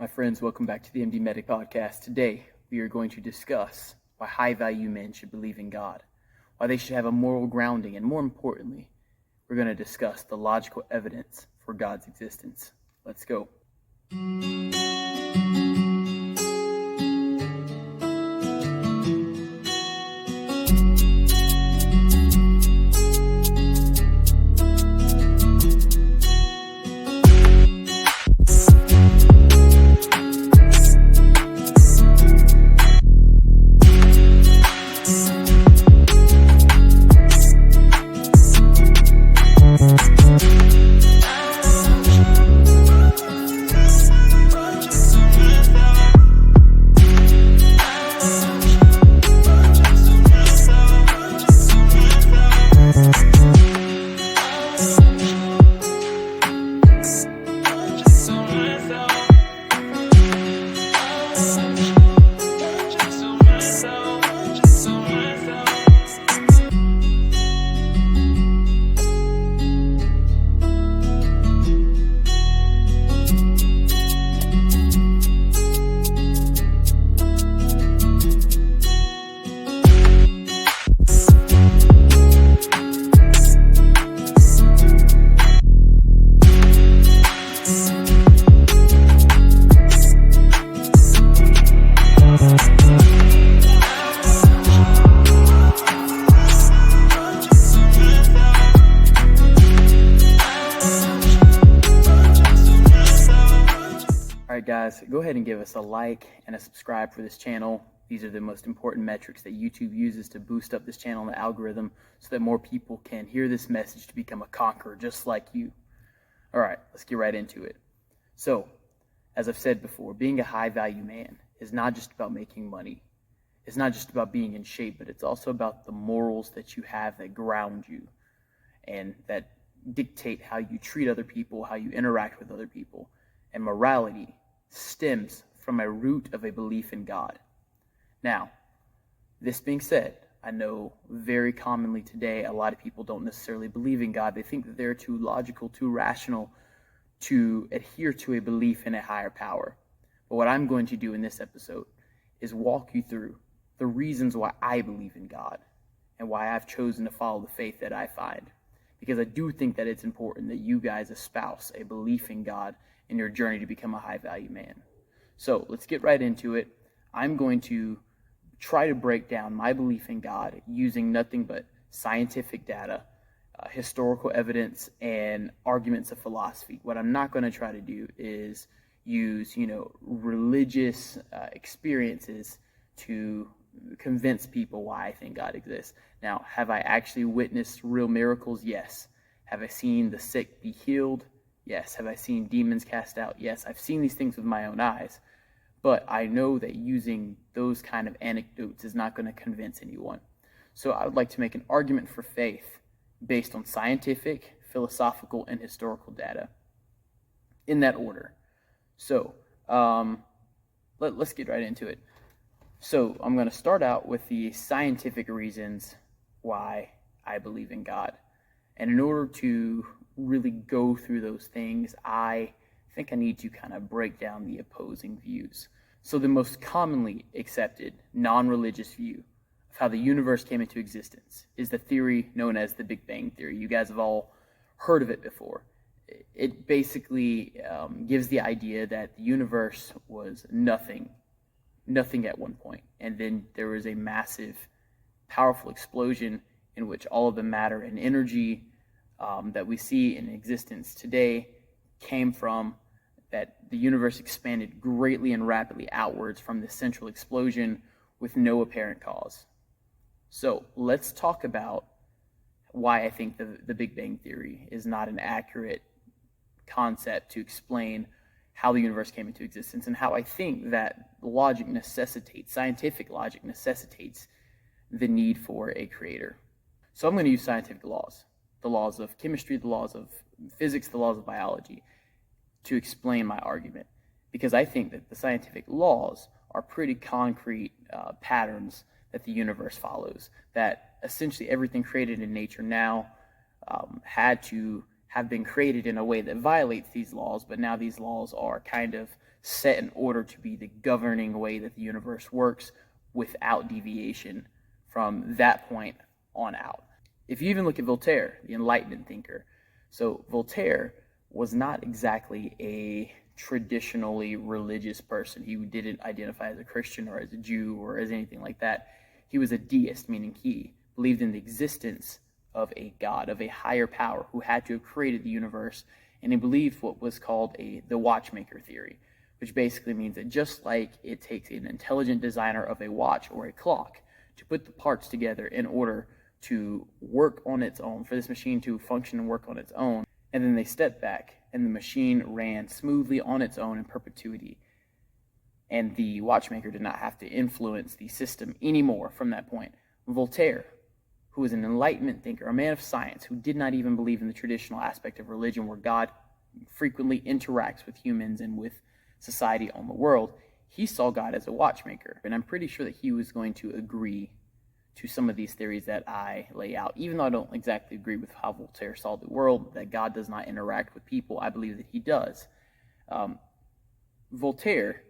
My friends, welcome back to the MD Medic Podcast. Today, we are going to discuss why high-value men should believe in God, why they should have a moral grounding, and more importantly, we're going to discuss the logical evidence for God's existence. Let's go. Alright guys, go ahead and give us a like and a subscribe for this channel. These are the most important metrics that YouTube uses to boost up this channel and the algorithm so that more people can hear this message to become a conqueror just like you. Alright, let's get right into it. So, as I've said before, being a high-value man is not just about making money. It's not just about being in shape, but it's also about the morals that you have that ground you and that dictate how you treat other people, how you interact with other people. And morality stems from a root of a belief in God. Now, this being said, I know very commonly today a lot of people don't necessarily believe in God. They think that they're too logical, too rational to adhere to a belief in a higher power. But what I'm going to do in this episode is walk you through the reasons why I believe in God and why I've chosen to follow the faith that I find. Because I do think that it's important that you guys espouse a belief in God in your journey to become a high-value man. So let's get right into it. I'm going to try to break down my belief in God using nothing but scientific data, historical evidence, and arguments of philosophy. What I'm not going to try to do is use, religious experiences to convince people why I think God exists. Now, have I actually witnessed real miracles? Yes. Have I seen the sick be healed? Yes. Have I seen demons cast out? Yes. I've seen these things with my own eyes. But I know that using those kind of anecdotes is not going to convince anyone. So I would like to make an argument for faith based on scientific, philosophical, and historical data in that order. So let's get right into it. So I'm going to start out with the scientific reasons why I believe in God. And in order to really go through those things, I think I need to kind of break down the opposing views. So the most commonly accepted non-religious view of how the universe came into existence is the theory known as the Big Bang Theory. You guys have all heard of it before. It basically gives the idea that the universe was nothing at one point, and then there was a massive, powerful explosion in which all of the matter and energy that we see in existence today came from, that the universe expanded greatly and rapidly outwards from the central explosion with no apparent cause. So let's talk about why I think the Big Bang Theory is not an accurate concept to explain how the universe came into existence, and how I think that scientific logic necessitates the need for a creator. So I'm going to use scientific laws, the laws of chemistry, the laws of physics, the laws of biology, to explain my argument, because I think that the scientific laws are pretty concrete patterns that the universe follows, that essentially everything created in nature now had to have been created in a way that violates these laws, but now these laws are kind of set in order to be the governing way that the universe works without deviation from that point on out. If you even look at Voltaire, the Enlightenment thinker, so Voltaire was not exactly a traditionally religious person. He didn't identify as a Christian or as a Jew or as anything like that. He was a deist, meaning he believed in the existence of a God, of a higher power who had to have created the universe, and he believed what was called the watchmaker theory, which basically means that just like it takes an intelligent designer of a watch or a clock to put the parts together in order to work on its own, for this machine to function and work on its own, and then they stepped back and the machine ran smoothly on its own in perpetuity, and the watchmaker did not have to influence the system anymore from that point. Voltaire, who was an Enlightenment thinker, a man of science, who did not even believe in the traditional aspect of religion where God frequently interacts with humans and with society on the world, he saw God as a watchmaker. And I'm pretty sure that he was going to agree to some of these theories that I lay out. Even though I don't exactly agree with how Voltaire saw the world, that God does not interact with people, I believe that he does. Voltaire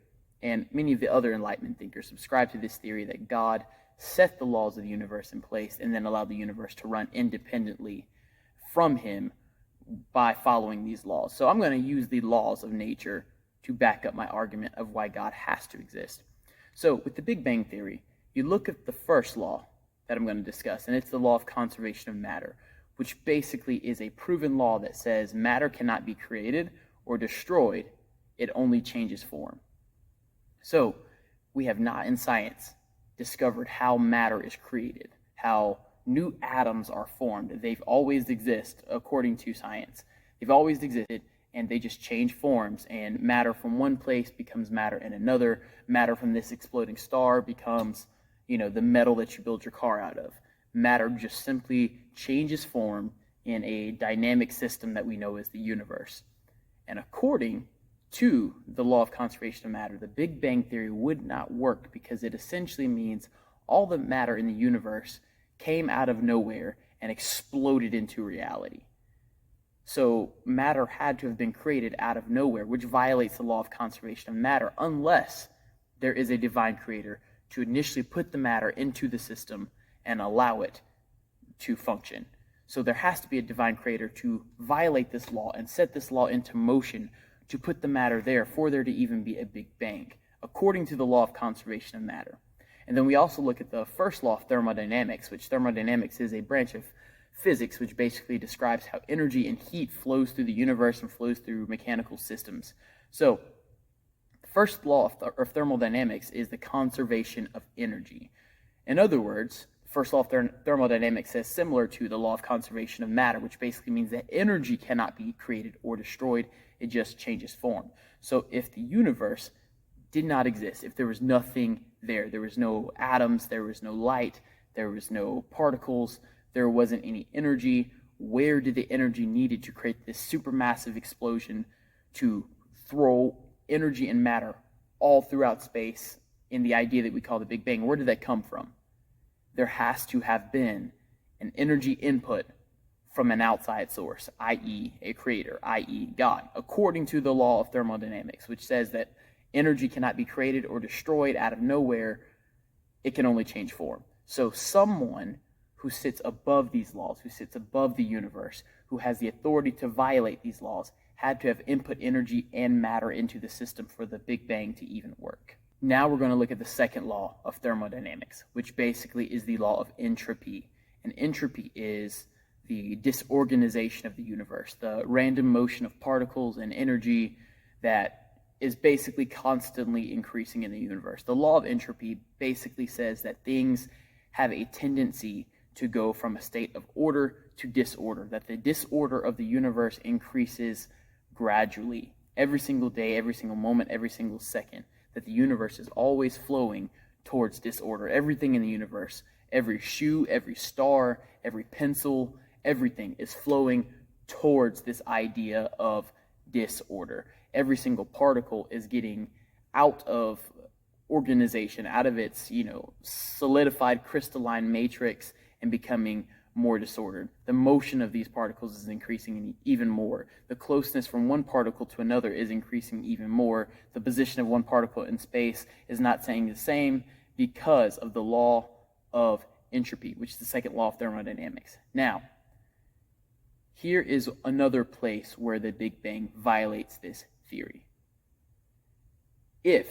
and many of the other Enlightenment thinkers subscribe to this theory that God set the laws of the universe in place and then allowed the universe to run independently from him by following these laws. So I'm going to use the laws of nature to back up my argument of why God has to exist. So with the Big Bang Theory, you look at the first law that I'm going to discuss, and it's the law of conservation of matter, which basically is a proven law that says matter cannot be created or destroyed, it only changes form. So we have not in science discovered how matter is created, how new atoms are formed. They've always existed according to science. They've always existed, and they just change forms, and matter from one place becomes matter in another. Matter from this exploding star becomes, the metal that you build your car out of. Matter just simply changes form in a dynamic system that we know as the universe. And according to the law of conservation of matter, the Big Bang Theory would not work because it essentially means all the matter in the universe came out of nowhere and exploded into reality. So matter had to have been created out of nowhere, which violates the law of conservation of matter, unless there is a divine creator to initially put the matter into the system and allow it to function. So there has to be a divine creator to violate this law and set this law into motion to put the matter there for there to even be a Big Bang, according to the law of conservation of matter. And then we also look at the first law of thermodynamics, which thermodynamics is a branch of physics which basically describes how energy and heat flows through the universe and flows through mechanical systems. So the first law of thermodynamics is the conservation of energy. In other words, the first law of thermodynamics says similar to the law of conservation of matter, which basically means that energy cannot be created or destroyed, it just changes form. So if the universe did not exist, if there was nothing there was no atoms, there was no light, there was no particles, there wasn't any energy, where did the energy needed to create this supermassive explosion to throw energy and matter all throughout space in the idea that we call the Big Bang? Where did that come from? There has to have been an energy input from an outside source, i.e. a creator, i.e. God, according to the law of thermodynamics, which says that energy cannot be created or destroyed out of nowhere, it can only change form. So someone who sits above these laws, who sits above the universe, who has the authority to violate these laws, had to have input energy and matter into the system for the Big Bang to even work. Now we're going to look at the second law of thermodynamics, which basically is the law of entropy. And entropy is the disorganization of the universe, the random motion of particles and energy that is basically constantly increasing in the universe. The law of entropy basically says that things have a tendency to go from a state of order to disorder, that the disorder of the universe increases gradually every single day, every single moment, every single second, that the universe is always flowing towards disorder. Everything in the universe, every shoe, every star, every pencil, everything is flowing towards this idea of disorder. Every single particle is getting out of organization, out of its, solidified crystalline matrix and becoming more disordered. The motion of these particles is increasing even more. The closeness from one particle to another is increasing even more. The position of one particle in space is not staying the same because of the law of entropy, which is the second law of thermodynamics. Now, here is another place where the Big Bang violates this theory. If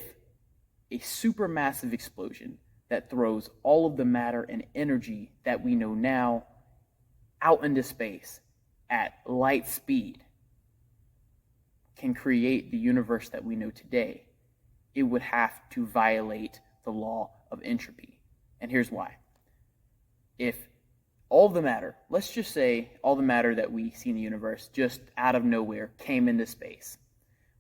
a supermassive explosion that throws all of the matter and energy that we know now out into space at light speed can create the universe that we know today, it would have to violate the law of entropy. And here's why. If all the matter, let's just say all the matter that we see in the universe just out of nowhere came into space,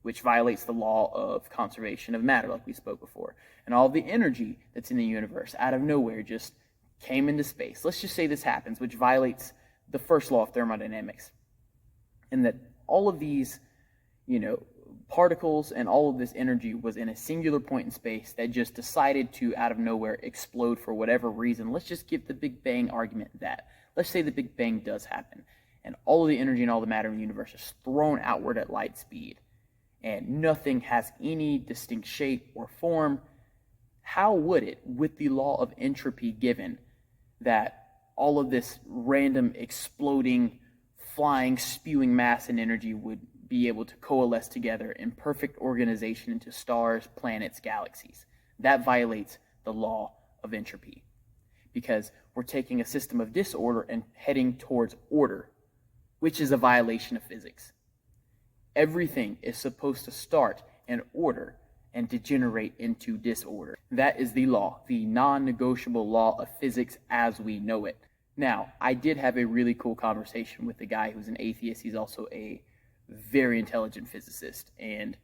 which violates the law of conservation of matter, like we spoke before, and all the energy that's in the universe out of nowhere just came into space. Let's just say this happens, which violates the first law of thermodynamics, and that all of these, particles and all of this energy was in a singular point in space that just decided to, out of nowhere, explode for whatever reason. Let's just give the Big Bang argument that. Let's say the Big Bang does happen, and all of the energy and all the matter in the universe is thrown outward at light speed, and nothing has any distinct shape or form. How would it, with the law of entropy given, that all of this random exploding, flying, spewing mass and energy would be able to coalesce together in perfect organization into stars, planets, galaxies? That violates the law of entropy, because we're taking a system of disorder and heading towards order, which is a violation of physics. Everything is supposed to start in order and degenerate into disorder. That is the law, the non-negotiable law of physics as we know it. Now, I did have a really cool conversation with a guy who's an atheist. He's also a very intelligent physicist, and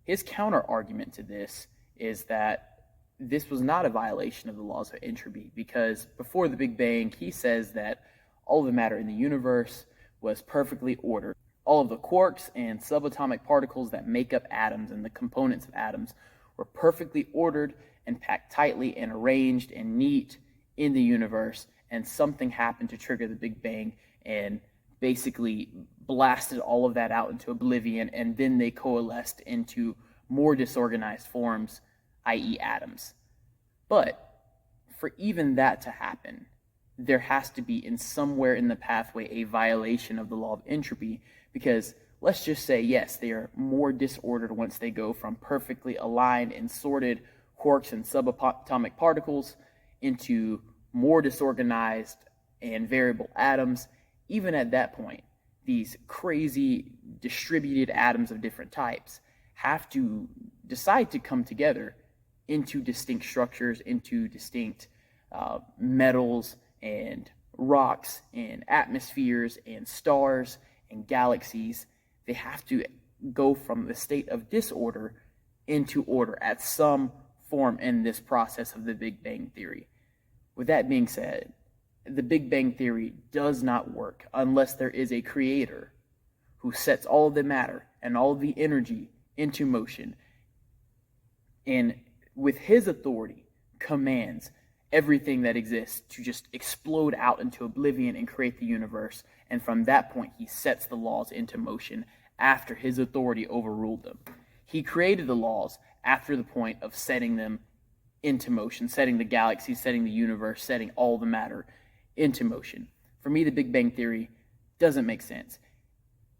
his counter argument to this is that this was not a violation of the laws of entropy, because before the Big Bang, he says that all of the matter in the universe was perfectly ordered. All of the quarks and subatomic particles that make up atoms and the components of atoms were perfectly ordered and packed tightly and arranged and neat in the universe, and something happened to trigger the Big Bang and basically blasted all of that out into oblivion, and then they coalesced into more disorganized forms, i.e. atoms. But for even that to happen, there has to be in somewhere in the pathway a violation of the law of entropy, because let's just say, yes, they are more disordered once they go from perfectly aligned and sorted quarks and subatomic particles into more disorganized and variable atoms. Even at that point, these crazy distributed atoms of different types have to decide to come together into distinct structures, into distinct metals and rocks and atmospheres and stars and galaxies. They have to go from the state of disorder into order at some form in this process of the Big Bang Theory. With that being said, the Big Bang Theory does not work unless there is a creator who sets all of the matter and all of the energy into motion, and with his authority commands everything that exists to just explode out into oblivion and create the universe. And from that point, he sets the laws into motion after his authority overruled them. He created the laws after the point of setting them into motion, setting the galaxy, setting the universe, setting all the matter into motion. For me, the Big Bang Theory doesn't make sense.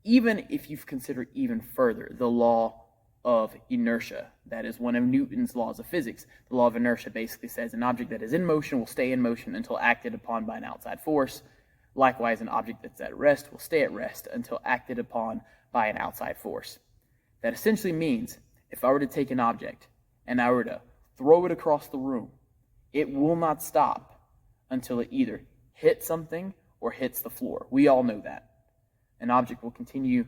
Even if you've considered even further the law of inertia, that is one of Newton's laws of physics. The law of inertia basically says an object that is in motion will stay in motion until acted upon by an outside force. Likewise, an object that's at rest will stay at rest until acted upon by an outside force. That essentially means if I were to take an object and I were to throw it across the room, it will not stop until it either hits something or hits the floor. We all know that. An object will continue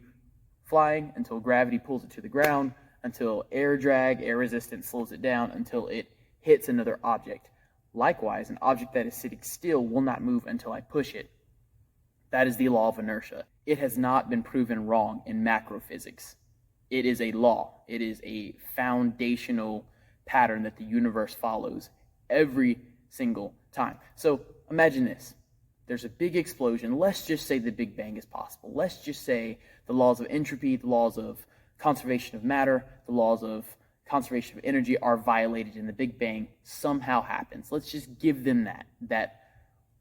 flying until gravity pulls it to the ground, until air drag, air resistance slows it down, until it hits another object. Likewise, an object that is sitting still will not move until I push it. That is the law of inertia. It has not been proven wrong in macrophysics. It is a law. It is a foundational pattern that the universe follows every single time. So imagine this. there's a big explosion. Let's just say the Big Bang is possible. Let's just say the laws of entropy, the laws of conservation of matter, the laws of conservation of energy are violated and the Big Bang somehow happens. Let's just give them that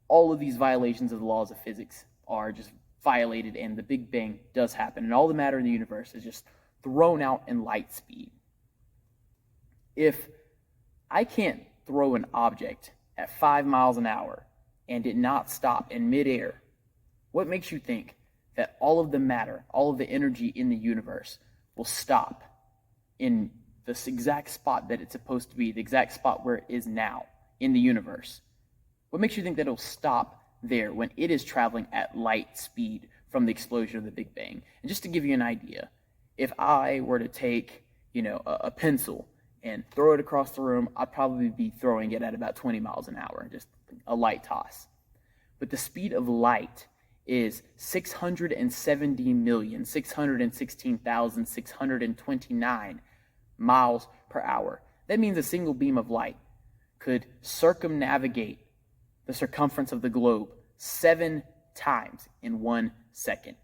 all of these violations of the laws of physics are just violated and the Big Bang does happen and all the matter in the universe is just thrown out in light speed. If I can't throw an object at 5 miles an hour and it not stop in midair, what makes you think that all of the matter, all of the energy in the universe will stop in this exact spot that it's supposed to be, the exact spot where it is now in the universe? What makes you think that it'll stop there when it is traveling at light speed from the explosion of the Big Bang? And just to give you an idea, if I were to take, a pencil and throw it across the room, I'd probably be throwing it at about 20 miles an hour, just a light toss. But the speed of light is 670,616,629 miles per hour. That means a single beam of light could circumnavigate the circumference of the globe 7 times in 1 second.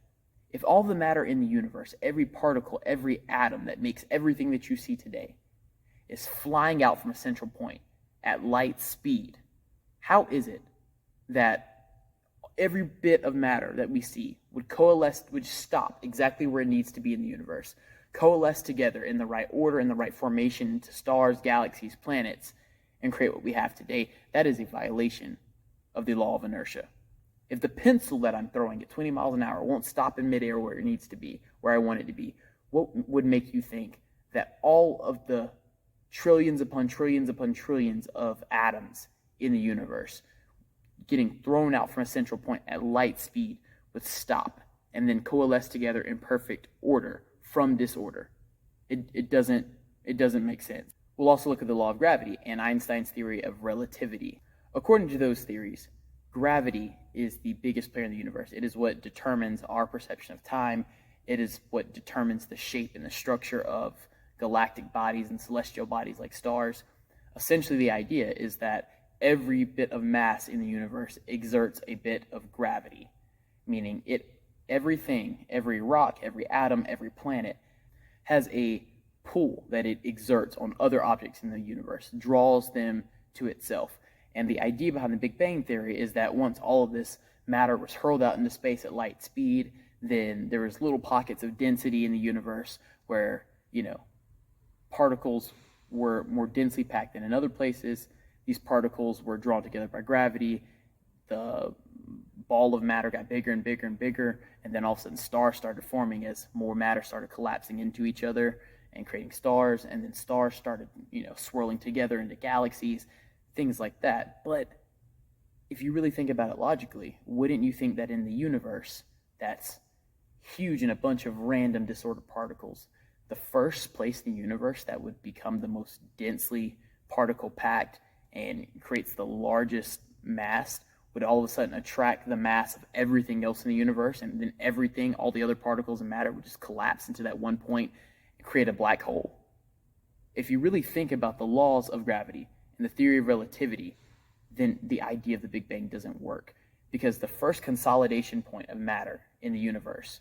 If all the matter in the universe, every particle, every atom that makes everything that you see today, is flying out from a central point at light speed, how is it that every bit of matter that we see would coalesce, would stop exactly where it needs to be in the universe, coalesce together in the right order, in the right formation into stars, galaxies, planets, and create what we have today? That is a violation of the law of inertia. If the pencil that I'm throwing at 20 miles an hour won't stop in midair where it needs to be, where I want it to be, what would make you think that all of the trillions upon trillions upon trillions of atoms in the universe getting thrown out from a central point at light speed would stop and then coalesce together in perfect order from disorder? It doesn't make sense. We'll also look at the law of gravity and Einstein's theory of relativity. According to those theories, gravity is the biggest player in the universe. It is what determines our perception of time. It is what determines the shape and the structure of galactic bodies and celestial bodies like stars. Essentially, the idea is that every bit of mass in the universe exerts a bit of gravity, meaning everything, every rock, every atom, every planet has a pull that it exerts on other objects in the universe, draws them to itself. And the idea behind the Big Bang Theory is that once all of this matter was hurled out into space at light speed, then there was little pockets of density in the universe where, particles were more densely packed than in other places. These particles were drawn together by gravity. The ball of matter got bigger and bigger and bigger, and then all of a sudden stars started forming as more matter started collapsing into each other and creating stars, and then stars started, swirling together into galaxies, things like that. But if you really think about it logically, wouldn't you think that in the universe that's huge and a bunch of random disordered particles, the first place in the universe that would become the most densely particle packed and creates the largest mass would all of a sudden attract the mass of everything else in the universe, and then everything, all the other particles and matter would just collapse into that one point and create a black hole? If you really think about the laws of gravity and the theory of relativity, then the idea of the Big Bang doesn't work, because the first consolidation point of matter in the universe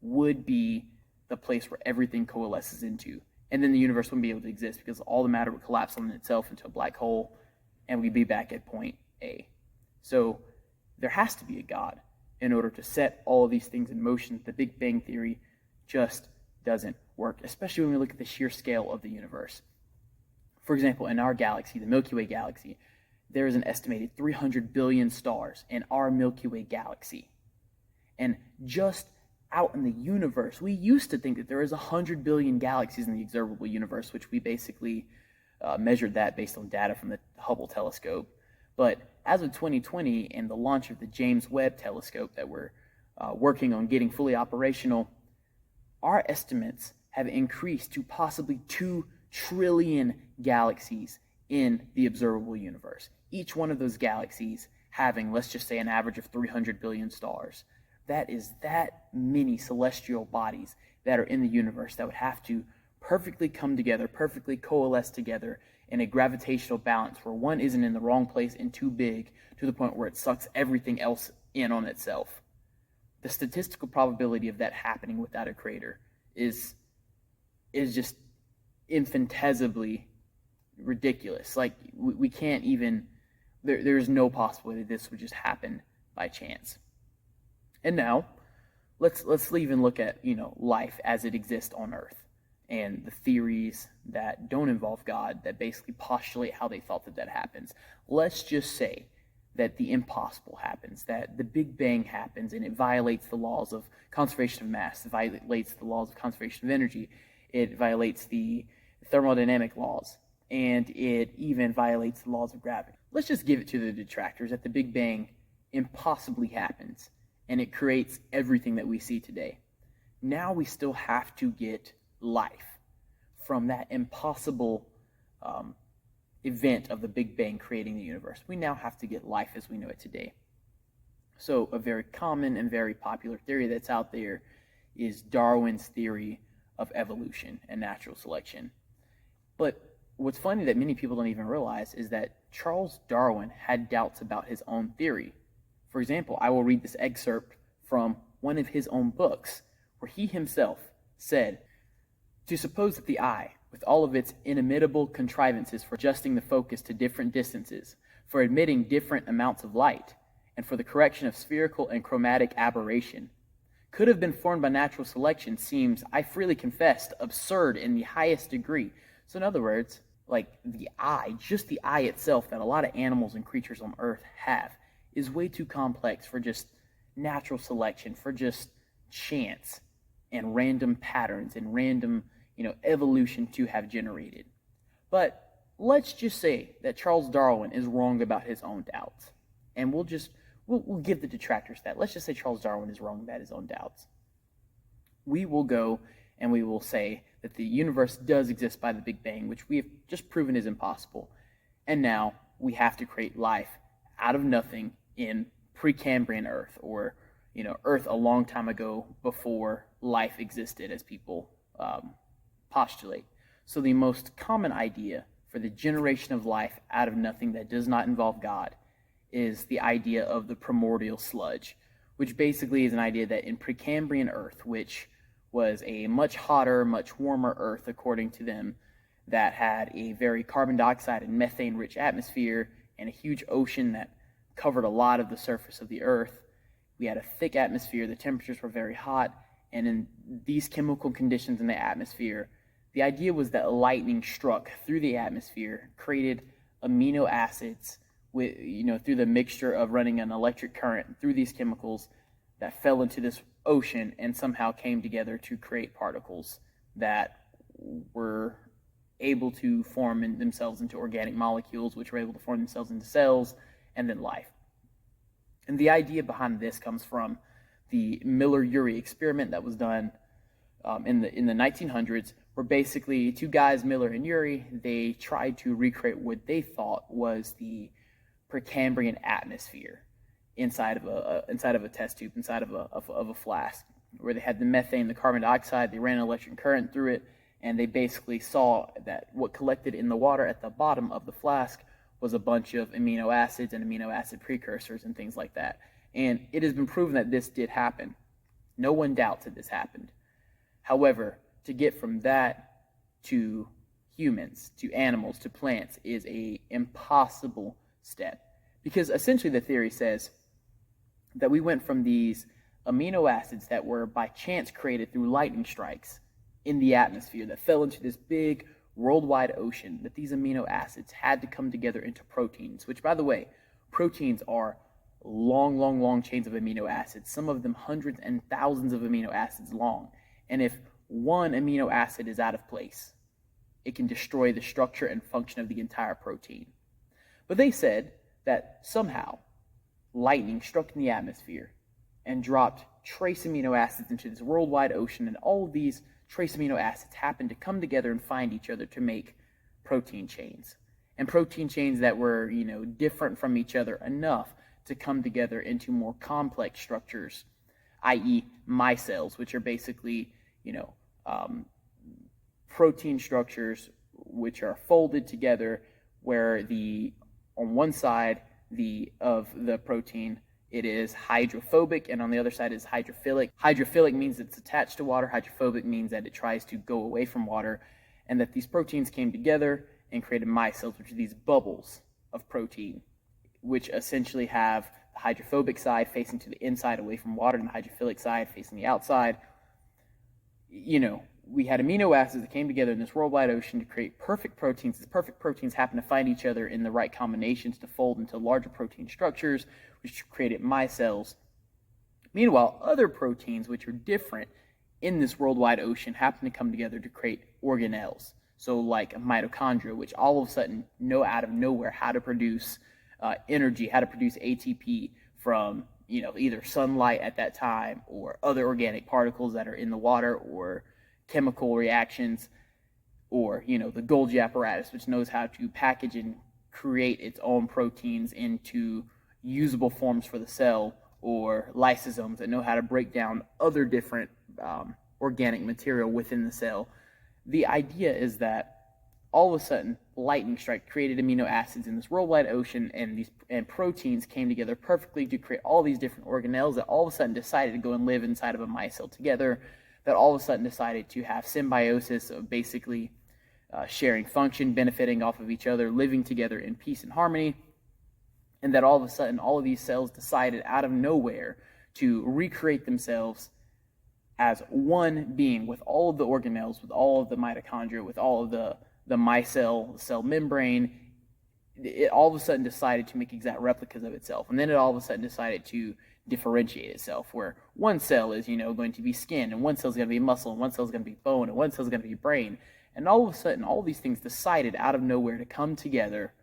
would be the place where everything coalesces into, and then the universe wouldn't be able to exist because all the matter would collapse on itself into a black hole, and we'd be back at point A. So there has to be a God in order to set all of these things in motion. The Big Bang Theory just doesn't work, especially when we look at the sheer scale of the universe. For example, in our galaxy, the Milky Way galaxy, there is an estimated 300 billion stars in our Milky Way galaxy. And just out in the universe, we used to think that there is 100 billion galaxies in the observable universe, which we basically measured that based on data from the Hubble telescope. But as of 2020 and the launch of the James Webb telescope that we're working on getting fully operational, our estimates have increased to possibly 2 trillion galaxies in the observable universe. Each one of those galaxies having, let's just say, an average of 300 billion stars. That is that many celestial bodies that are in the universe that would have to perfectly come together, perfectly coalesce together in a gravitational balance where one isn't in the wrong place and too big to the point where it sucks everything else in on itself. The statistical probability of that happening without a creator is just infinitesimally ridiculous. Like we can't even, there's no possibility this would just happen by chance. And now let's even look at, life as it exists on Earth and the theories that don't involve God that basically postulate how they thought that happens. Let's just say that the impossible happens, that the Big Bang happens and it violates the laws of conservation of mass, it violates the laws of conservation of energy, it violates the thermodynamic laws, and it even violates the laws of gravity. Let's just give it to the detractors that the Big Bang impossibly happens and it creates everything that we see today. Now we still have to get life from that impossible event of the Big Bang creating the universe. We now have to get life as we know it today. So a very common and very popular theory that's out there is Darwin's theory of evolution and natural selection. But what's funny that many people don't even realize is that Charles Darwin had doubts about his own theory. For example, I will read this excerpt from one of his own books, where he himself said, "To suppose that the eye, with all of its inimitable contrivances for adjusting the focus to different distances, for admitting different amounts of light, and for the correction of spherical and chromatic aberration, could have been formed by natural selection seems, I freely confess, absurd in the highest degree." So in other words, like the eye, just the eye itself that a lot of animals and creatures on Earth have, is way too complex for just natural selection, for just chance and random patterns and random evolution to have generated. But let's just say that Charles Darwin is wrong about his own doubts. And we'll give the detractors that. Let's just say Charles Darwin is wrong about his own doubts. We will go and we will say that the universe does exist by the Big Bang, which we have just proven is impossible. And now we have to create life out of nothing in Precambrian Earth, or Earth a long time ago before life existed, as people postulate. So the most common idea for the generation of life out of nothing that does not involve God is the idea of the primordial sludge, which basically is an idea that in Precambrian Earth, which was a much hotter, much warmer Earth according to them, that had a very carbon dioxide and methane rich atmosphere and a huge ocean that covered a lot of the surface of the Earth. We had a thick atmosphere, the temperatures were very hot, and in these chemical conditions in the atmosphere, the idea was that lightning struck through the atmosphere, created amino acids with, through the mixture of running an electric current through these chemicals that fell into this ocean and somehow came together to create particles that were able to form themselves into organic molecules, which were able to form themselves into cells, and then life. And the idea behind this comes from the Miller-Urey experiment that was done in the 1900s, where basically two guys, Miller and Urey, they tried to recreate what they thought was the Precambrian atmosphere inside of a test tube, inside of a flask, where they had the methane, the carbon dioxide, they ran an electric current through it, and they basically saw that what collected in the water at the bottom of the flask was a bunch of amino acids and amino acid precursors and things like that. And it has been proven that this did happen. No one doubts that this happened. However, to get from that to humans, to animals, to plants is a impossible step. Because essentially the theory says that we went from these amino acids that were by chance created through lightning strikes in the atmosphere that fell into this big worldwide ocean, that these amino acids had to come together into proteins, which, by the way, proteins are long chains of amino acids, some of them hundreds and thousands of amino acids long. And if one amino acid is out of place, it can destroy the structure and function of the entire protein. But they said that somehow lightning struck in the atmosphere and dropped trace amino acids into this worldwide ocean, and all of these trace amino acids happened to come together and find each other to make protein chains. And protein chains that were, different from each other enough to come together into more complex structures, i.e. micelles, which are basically, protein structures which are folded together, where on one side of the protein It is hydrophobic, and on the other side is hydrophilic. Hydrophilic means it's attached to water. Hydrophobic means that it tries to go away from water, and that these proteins came together and created micelles, which are these bubbles of protein, which essentially have the hydrophobic side facing to the inside away from water and the hydrophilic side facing the outside. We had amino acids that came together in this worldwide ocean to create perfect proteins. These perfect proteins happen to find each other in the right combinations to fold into larger protein structures, which created micelles. Meanwhile, other proteins, which are different in this worldwide ocean, happen to come together to create organelles. So like mitochondria, which all of a sudden know out of nowhere how to produce energy, how to produce ATP from either sunlight at that time or other organic particles that are in the water or chemical reactions, or the Golgi apparatus, which knows how to package and create its own proteins into usable forms for the cell, or lysosomes that know how to break down other different organic material within the cell. The idea is that all of a sudden, lightning strike created amino acids in this worldwide ocean, and proteins came together perfectly to create all these different organelles that all of a sudden decided to go and live inside of a micelle together, that all of a sudden decided to have symbiosis of basically sharing function, benefiting off of each other, living together in peace and harmony, and that all of a sudden all of these cells decided out of nowhere to recreate themselves as one being with all of the organelles, with all of the mitochondria, with all of the micelle, the cell membrane. It all of a sudden decided to make exact replicas of itself, and then it all of a sudden decided to differentiate itself, where one cell is going to be skin, and one cell is going to be muscle, and one cell is going to be bone, and one cell is going to be brain. And all of a sudden all these things decided out of nowhere to come together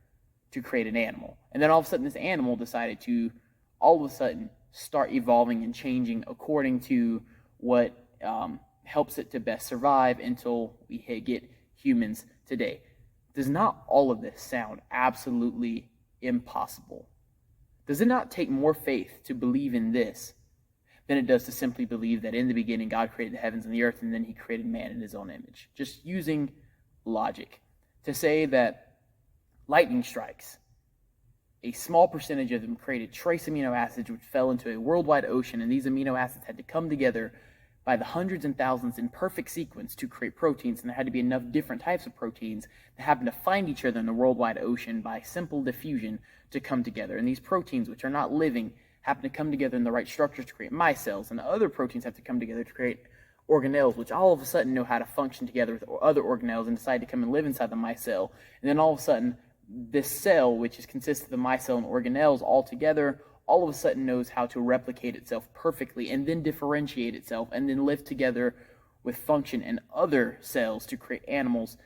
to create an animal. And then all of a sudden this animal decided to all of a sudden start evolving and changing according to what helps it to best survive until we get humans today. Does not all of this sound absolutely impossible? Does it not take more faith to believe in this than it does to simply believe that in the beginning God created the heavens and the earth, and then he created man in his own image? Just using logic. To say that lightning strikes, a small percentage of them created trace amino acids which fell into a worldwide ocean, and these amino acids had to come together by the hundreds and thousands in perfect sequence to create proteins, and there had to be enough different types of proteins that happened to find each other in the worldwide ocean by simple diffusion to come together. And these proteins, which are not living, happen to come together in the right structures to create micelles, and other proteins have to come together to create organelles, which all of a sudden know how to function together with other organelles and decide to come and live inside the micelle. And then all of a sudden, this cell, which consists of the micelle and organelles all together, all of a sudden knows how to replicate itself perfectly and then differentiate itself and then live together with function and other cells to create animals.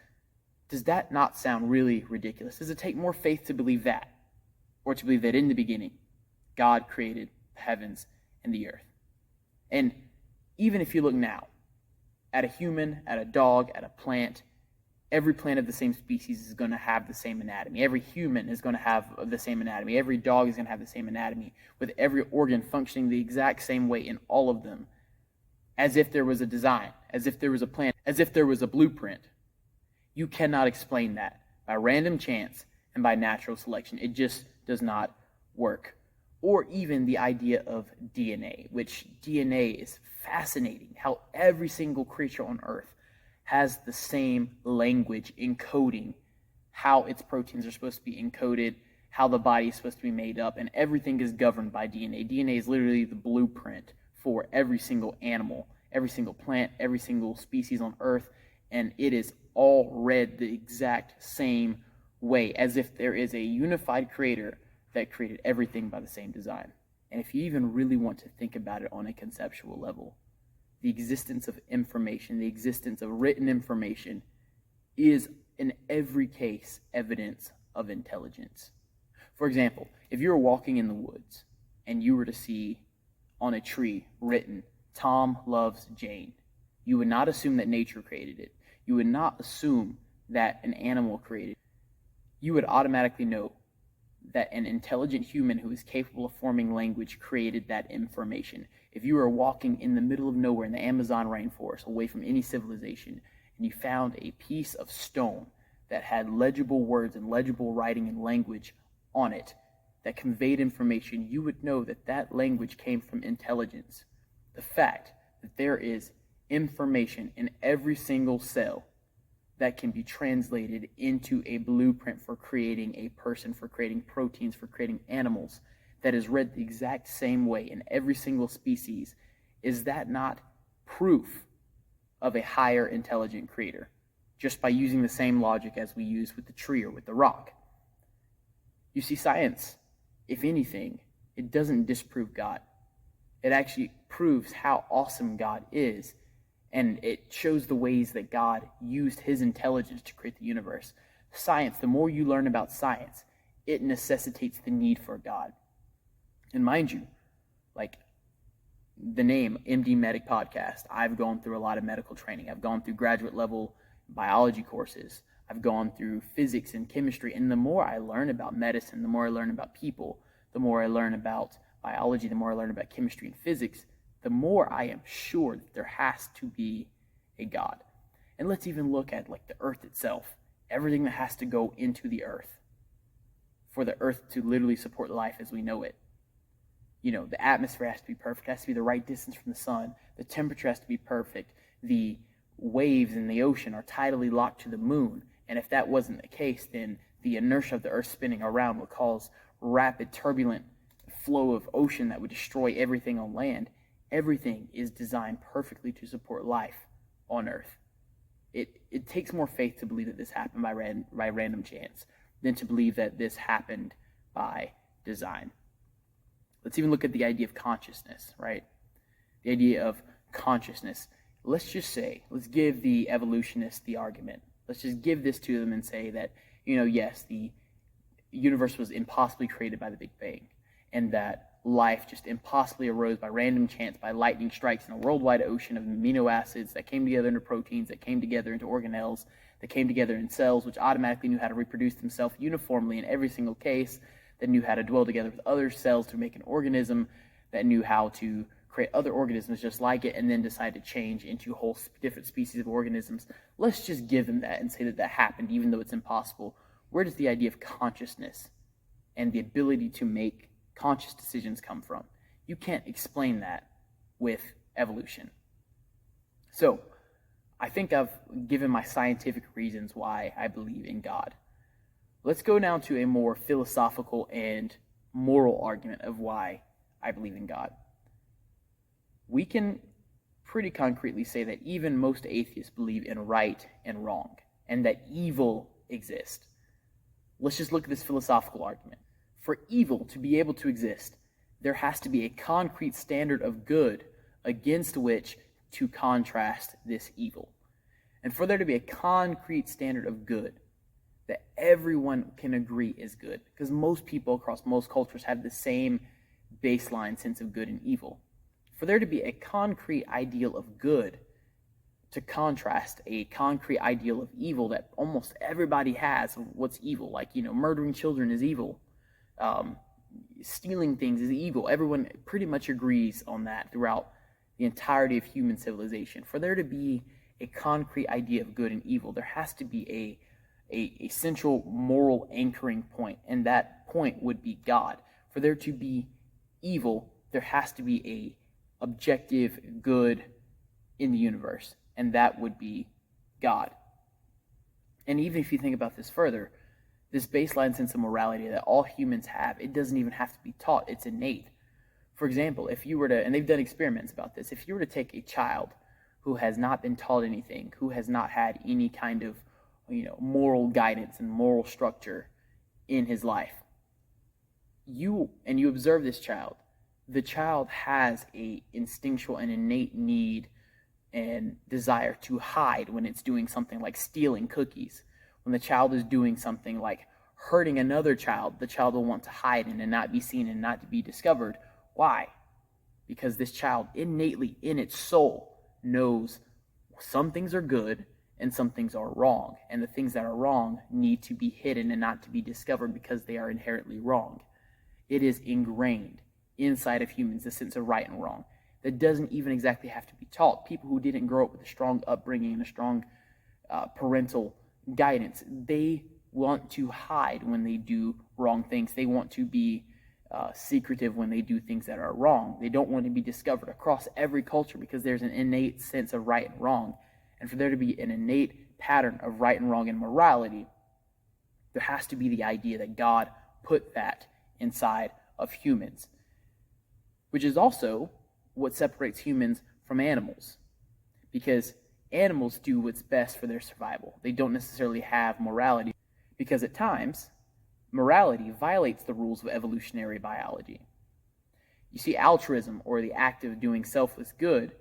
Does that not sound really ridiculous? Does it take more faith to believe that, or to believe that in the beginning God created the heavens and the earth? And even if you look now at a human, at a dog, at a plant, every plant of the same species is going to have the same anatomy. Every human is going to have the same anatomy. Every dog is going to have the same anatomy, with every organ functioning the exact same way in all of them, as if there was a design, as if there was a plan, as if there was a blueprint. You cannot explain that by random chance and by natural selection. It just does not work. Or even the idea of DNA, which DNA is fascinating, how every single creature on Earth has the same language encoding how its proteins are supposed to be encoded, how the body is supposed to be made up, and everything is governed by DNA. DNA is literally the blueprint for every single animal, every single plant, every single species on Earth, and it is all read the exact same way, as if there is a unified creator that created everything by the same design. And if you even really want to think about it on a conceptual level, the existence of information, the existence of written information, is in every case evidence of intelligence. For example, if you were walking in the woods and you were to see on a tree written, "Tom loves Jane," you would not assume that nature created it. You would not assume that an animal created it. You would automatically know that an intelligent human who is capable of forming language created that information. If you were walking in the middle of nowhere in the Amazon rainforest, away from any civilization, and you found a piece of stone that had legible words and legible writing and language on it, that conveyed information, you would know that that language came from intelligence. The fact that there is information in every single cell that can be translated into a blueprint for creating a person, for creating proteins, for creating animals, that is read the exact same way in every single species, is that not proof of a higher intelligent creator? Just by using the same logic as we use with the tree or with the rock. You see, science, if anything, it doesn't disprove God. It actually proves how awesome God is, and it shows the ways that God used his intelligence to create the universe. Science, the more you learn about science, it necessitates the need for God. And mind you, like the name MD Medic Podcast, I've gone through a lot of medical training. I've gone through graduate level biology courses. I've gone through physics and chemistry. And the more I learn about medicine, the more I learn about people, the more I learn about biology, the more I learn about chemistry and physics, the more I am sure that there has to be a God. And let's even look at like the earth itself, everything that has to go into the earth for the earth to literally support life as we know it. You know, the atmosphere has to be perfect, it has to be the right distance from the sun, the temperature has to be perfect, the waves in the ocean are tidally locked to the moon, and if that wasn't the case, then the inertia of the earth spinning around would cause rapid, turbulent flow of ocean that would destroy everything on land. Everything is designed perfectly to support life on earth. It takes more faith to believe that this happened by random chance than to believe that this happened by design. Let's even look at the idea of consciousness, right? The idea of consciousness. Let's just say, let's give the evolutionists the argument. Let's just give this to them and say that, yes, the universe was impossibly created by the Big Bang, and that life just impossibly arose by random chance, by lightning strikes in a worldwide ocean of amino acids that came together into proteins, that came together into organelles, that came together in cells, which automatically knew how to reproduce themselves uniformly in every single case, that knew how to dwell together with other cells to make an organism, that knew how to create other organisms just like it, and then decide to change into whole different species of organisms. Let's just give them that and say that that happened, even though it's impossible. Where does the idea of consciousness and the ability to make conscious decisions come from? You can't explain that with evolution. So, I think I've given my scientific reasons why I believe in God. Let's go now to a more philosophical and moral argument of why I believe in God. We can pretty concretely say that even most atheists believe in right and wrong, and that evil exists. Let's just look at this philosophical argument. For evil to be able to exist, there has to be a concrete standard of good against which to contrast this evil. And for there to be a concrete standard of good that everyone can agree is good, because most people across most cultures have the same baseline sense of good and evil. For there to be a concrete ideal of good to contrast a concrete ideal of evil that almost everybody has of what's evil, like, murdering children is evil. Stealing things is evil. Everyone pretty much agrees on that throughout the entirety of human civilization. For there to be a concrete idea of good and evil, there has to be a central moral anchoring point, and that point would be God. For there to be evil, there has to be a objective good in the universe, and that would be God. And even if you think about this further, this baseline sense of morality that all humans have, it doesn't even have to be taught, it's innate. For example, if you were to, and they've done experiments about this, if you were to take a child who has not been taught anything, who has not had any kind of moral guidance and moral structure in his life, you observe this child, the child has a instinctual and innate need and desire to hide when it's doing something like stealing cookies. When the child is doing something like hurting another child, the child will want to hide and not be seen and not to be discovered. Why? Because this child innately in its soul knows some things are good and some things are wrong, and the things that are wrong need to be hidden and not to be discovered because they are inherently wrong. It is ingrained inside of humans, the sense of right and wrong, that doesn't even exactly have to be taught. People who didn't grow up with a strong upbringing and a strong parental guidance, they want to hide when they do wrong things. They want to be secretive when they do things that are wrong. They don't want to be discovered across every culture because there's an innate sense of right and wrong. And for there to be an innate pattern of right and wrong and morality, there has to be the idea that God put that inside of humans, which is also what separates humans from animals, because animals do what's best for their survival. They don't necessarily have morality, because at times, morality violates the rules of evolutionary biology. You see, altruism, or the act of doing selfless good,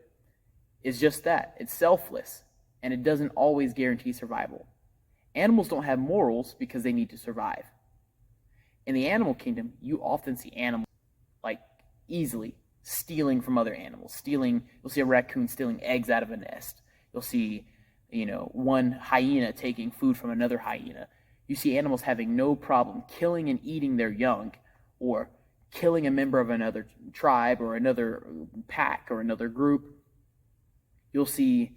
is just that. It's selfless, and it doesn't always guarantee survival. Animals don't have morals because they need to survive. In the animal kingdom, you often see animals, like, easily stealing from other animals. You'll see a raccoon stealing eggs out of a nest. You'll see, one hyena taking food from another hyena. You see animals having no problem killing and eating their young, or killing a member of another tribe or another pack or another group. You'll see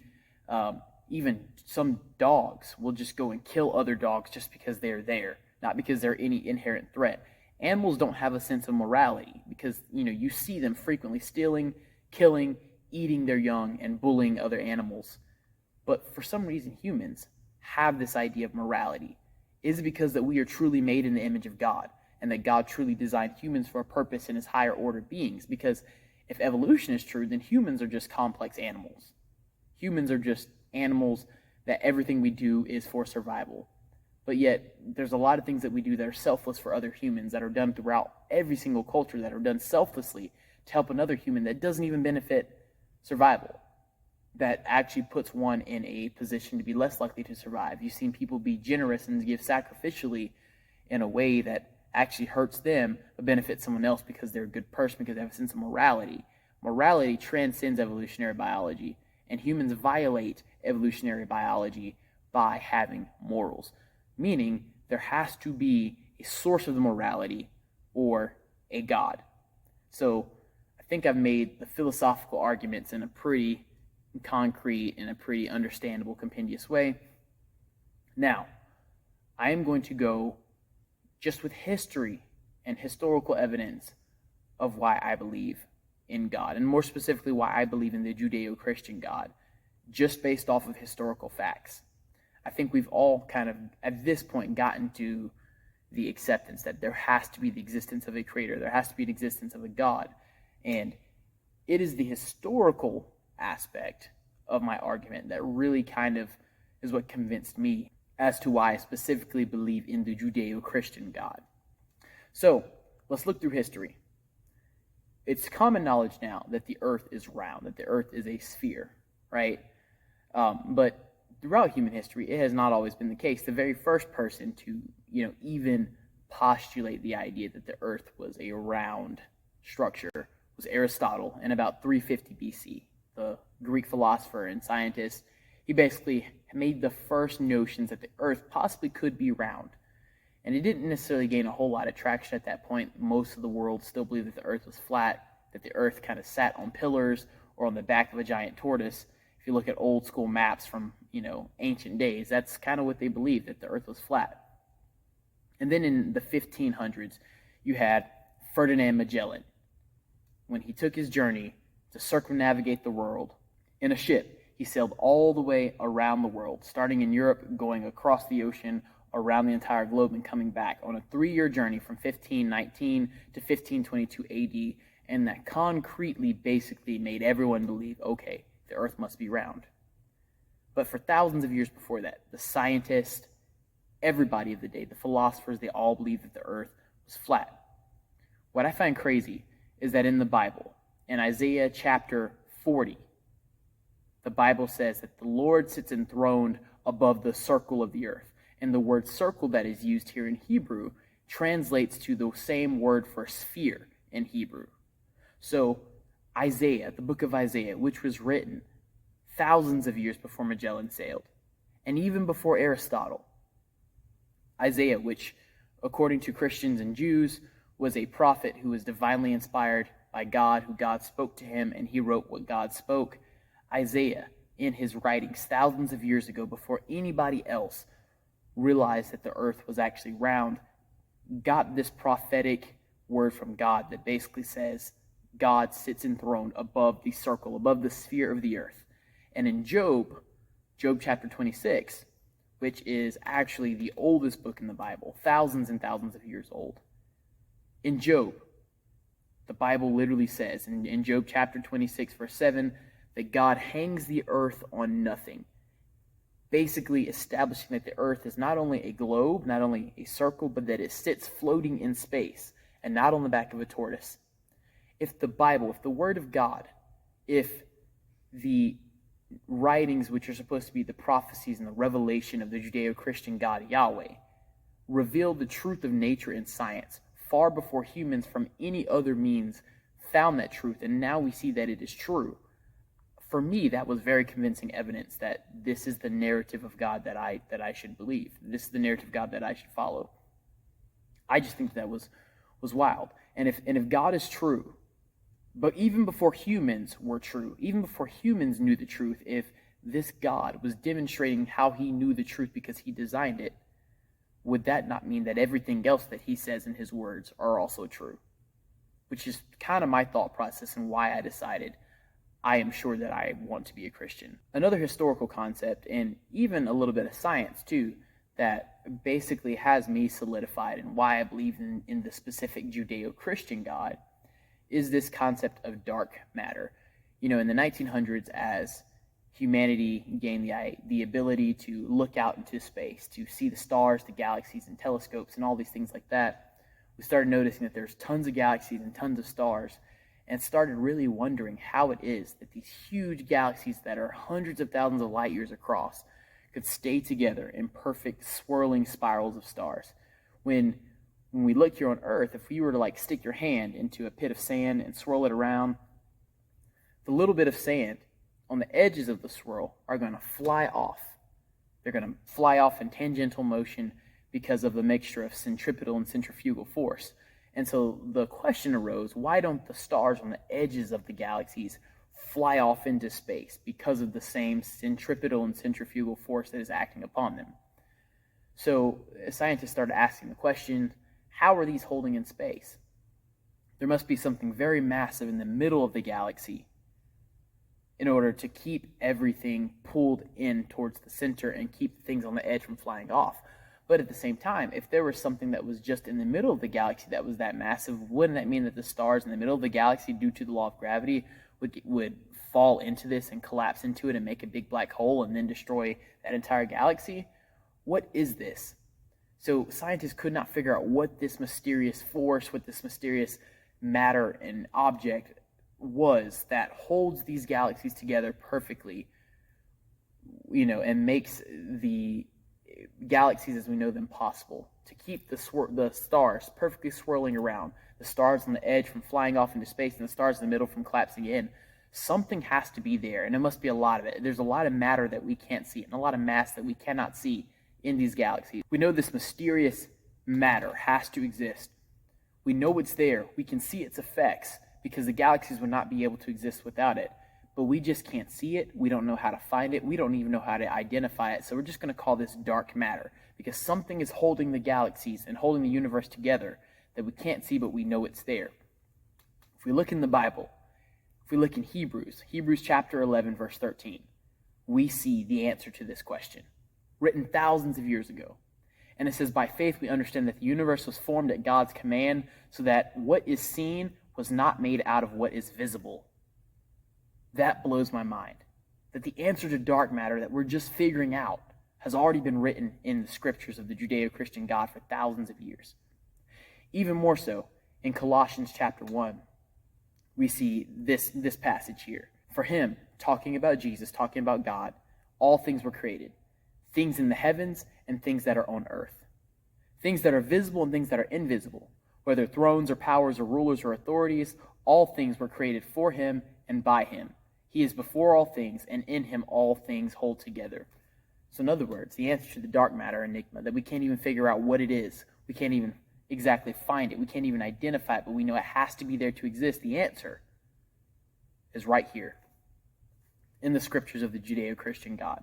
even some dogs will just go and kill other dogs just because they're there, not because they're any inherent threat. Animals don't have a sense of morality because, you see them frequently stealing, killing, eating their young, and bullying other animals. But for some reason, humans have this idea of morality. Is it because that we are truly made in the image of God, and that God truly designed humans for a purpose in his higher order beings? Because if evolution is true, then humans are just complex animals. Humans are just animals that everything we do is for survival. But yet, there's a lot of things that we do that are selfless for other humans, that are done throughout every single culture, that are done selflessly to help another human that doesn't even benefit survival, that actually puts one in a position to be less likely to survive. You've seen people be generous and give sacrificially in a way that actually hurts them but benefits someone else because they're a good person, because they have a sense of morality. Morality transcends evolutionary biology, and humans violate evolutionary biology by having morals. Meaning, there has to be a source of the morality or a God. So, I think I've made the philosophical arguments in a pretty concrete and a pretty understandable, compendious way. Now, I am going to go just with history and historical evidence of why I believe in God, and more specifically, why I believe in the Judeo-Christian God, just based off of historical facts. I think we've all kind of, at this point, gotten to the acceptance that there has to be the existence of a creator, there has to be an existence of a God, and it is the historical aspect of my argument that really kind of is what convinced me as to why I specifically believe in the Judeo-Christian God. So, let's look through history. It's common knowledge now that the earth is round, that the earth is a sphere, right? But throughout human history, it has not always been the case. The very first person to, even postulate the idea that the earth was a round structure was Aristotle in about 350 BC, the Greek philosopher and scientist. He basically made the first notions that the earth possibly could be round. And it didn't necessarily gain a whole lot of traction at that point. Most of the world still believed that the earth was flat, that the earth kind of sat on pillars or on the back of a giant tortoise. If you look at old school maps from, ancient days, that's kind of what they believed, that the earth was flat. And then in the 1500s, you had Ferdinand Magellan. When he took his journey to circumnavigate the world in a ship, he sailed all the way around the world, starting in Europe, going across the ocean, around the entire globe, and coming back on a 3-year journey from 1519 to 1522 AD, and that concretely basically made everyone believe, okay, the earth must be round. But for thousands of years before that, the scientists, everybody of the day, the philosophers, they all believed that the earth was flat. What I find crazy is that in the Bible, in Isaiah chapter 40, the Bible says that the Lord sits enthroned above the circle of the earth. And the word circle that is used here in Hebrew translates to the same word for sphere in Hebrew. So Isaiah, the book of Isaiah, which was written thousands of years before Magellan sailed, and even before Aristotle. Isaiah, which, according to Christians and Jews, was a prophet who was divinely inspired by God, who God spoke to him, and he wrote what God spoke. Isaiah, in his writings thousands of years ago, before anybody else realized that the earth was actually round, got this prophetic word from God that basically says God sits enthroned above the circle, above the sphere of the earth. And in Job chapter 26, which is actually the oldest book in the Bible, thousands and thousands of years old. In Job, the Bible literally says in Job chapter 26, verse 7, that God hangs the earth on nothing, basically establishing that the earth is not only a globe, not only a circle, but that it sits floating in space and not on the back of a tortoise. If the Bible, if the Word of God, if the writings which are supposed to be the prophecies and the revelation of the Judeo-Christian God Yahweh reveal the truth of nature and science far before humans from any other means found that truth, and now we see that it is true, for me that was very convincing evidence that this is the narrative of God that I should believe. This is the narrative of God that I should follow. I just think that was wild. And if God is true, but even before humans were true, even before humans knew the truth, if this God was demonstrating how he knew the truth because he designed it, would that not mean that everything else that he says in his words are also true? Which is kind of my thought process and why I decided I am sure that I want to be a Christian. Another historical concept, and even a little bit of science too, that basically has me solidified and why I believe in the specific Judeo-Christian God, is this concept of dark matter. You know, in the 1900s, as humanity gained the ability to look out into space, to see the stars, the galaxies, and telescopes, and all these things like that, we started noticing that there's tons of galaxies and tons of stars, and started really wondering how it is that these huge galaxies that are hundreds of thousands of light years across could stay together in perfect swirling spirals of stars. When we look here on Earth, if you were to like stick your hand into a pit of sand and swirl it around, the little bit of sand on the edges of the swirl are going to fly off. They're going to fly off in tangential motion because of the mixture of centripetal and centrifugal force. And so the question arose, why don't the stars on the edges of the galaxies fly off into space because of the same centripetal and centrifugal force that is acting upon them? So scientists started asking the question, how are these holding in space? There must be something very massive in the middle of the galaxy in order to keep everything pulled in towards the center and keep things on the edge from flying off. But at the same time, if there was something that was just in the middle of the galaxy that was that massive, wouldn't that mean that the stars in the middle of the galaxy, due to the law of gravity, would fall into this and collapse into it and make a big black hole and then destroy that entire galaxy? What is this? So scientists could not figure out what this mysterious force, what this mysterious matter and object was that holds these galaxies together perfectly, you know, and makes the galaxies as we know them possible, to keep the stars perfectly swirling around, the stars on the edge from flying off into space and the stars in the middle from collapsing in. Something has to be there, and it must be a lot of it. There's a lot of matter that we can't see and a lot of mass that we cannot see in these galaxies. We know this mysterious matter has to exist. We know it's there. We can see its effects because the galaxies would not be able to exist without it. But we just can't see it. We don't know how to find it. We don't even know how to identify it. So we're just going to call this dark matter because something is holding the galaxies and holding the universe together that we can't see, but we know it's there. If we look in the Bible, if we look in Hebrews chapter 11, verse 13, we see the answer to this question, written thousands of years ago. And it says, by faith we understand that the universe was formed at God's command, so that what is seen was not made out of what is visible. That blows my mind. That the answer to dark matter that we're just figuring out has already been written in the scriptures of the Judeo-Christian God for thousands of years. Even more so, in Colossians chapter 1, we see this passage here. For him, talking about Jesus, talking about God, all things were created. Things in the heavens and things that are on earth. Things that are visible and things that are invisible. Whether thrones or powers or rulers or authorities, all things were created for him and by him. He is before all things, and in him all things hold together. So in other words, the answer to the dark matter enigma, that we can't even figure out what it is, we can't even exactly find it, we can't even identify it, but we know it has to be there to exist, the answer is right here in the scriptures of the Judeo-Christian God.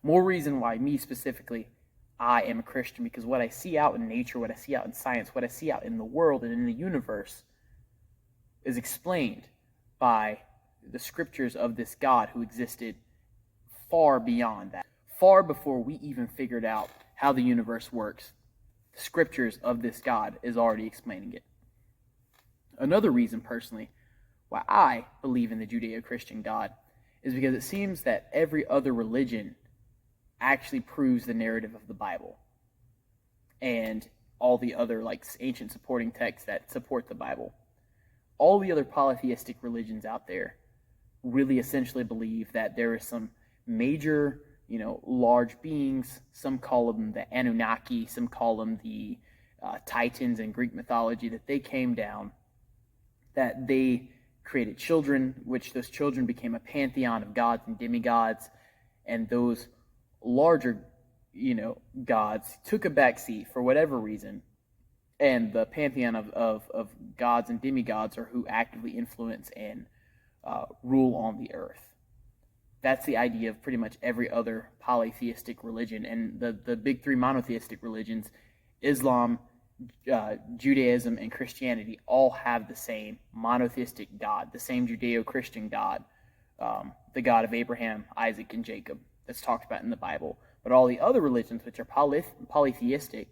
More reason why, me specifically, I am a Christian, because what I see out in nature, what I see out in science, what I see out in the world and in the universe is explained by the scriptures of this God who existed far beyond that. Far before we even figured out how the universe works, the scriptures of this God is already explaining it. Another reason, personally, why I believe in the Judeo-Christian God is because it seems that every other religion actually proves the narrative of the Bible and all the other ancient supporting texts that support the Bible. All the other polytheistic religions out there really essentially believe that there is some major, large beings. Some call them the Anunnaki, some call them the Titans in Greek mythology, that they came down, that they created children, which those children became a pantheon of gods and demigods, and those larger, gods took a backseat for whatever reason, and the pantheon of gods and demigods are who actively influence and rule on the earth. That's the idea of pretty much every other polytheistic religion. And the big three monotheistic religions, Islam, Judaism, and Christianity, all have the same monotheistic God, the same Judeo-Christian God, the God of Abraham, Isaac, and Jacob, that's talked about in the Bible. But all the other religions, which are polytheistic,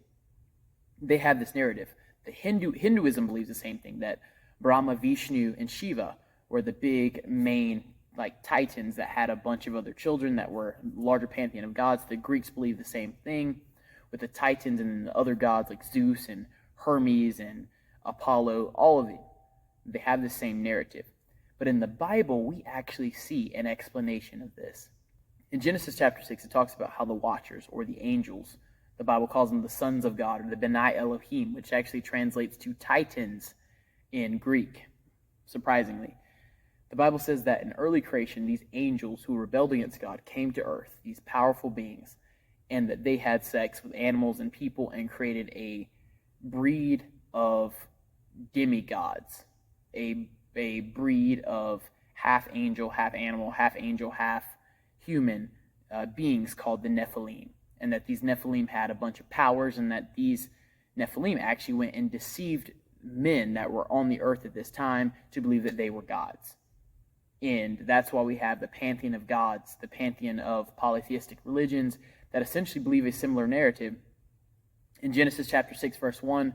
they have this narrative. The Hinduism believes the same thing, that Brahma, Vishnu, and Shiva were the big main titans that had a bunch of other children that were larger pantheon of gods. The Greeks believe the same thing with the titans, and then the other gods like Zeus and Hermes and Apollo. All of it, they have the same narrative. But in the Bible, we actually see an explanation of this. In Genesis chapter 6, it talks about how the Watchers, or the angels, the Bible calls them the sons of God, or the Benai Elohim, which actually translates to titans in Greek, surprisingly. The Bible says that in early creation, these angels who rebelled against God came to earth, these powerful beings, and that they had sex with animals and people and created a breed of demigods, a breed of half angel, half animal, half human beings called the Nephilim. And that these Nephilim had a bunch of powers, and that these Nephilim actually went and deceived men that were on the earth at this time to believe that they were gods. And that's why we have the pantheon of gods, the pantheon of polytheistic religions that essentially believe a similar narrative. In Genesis chapter 6, verse 1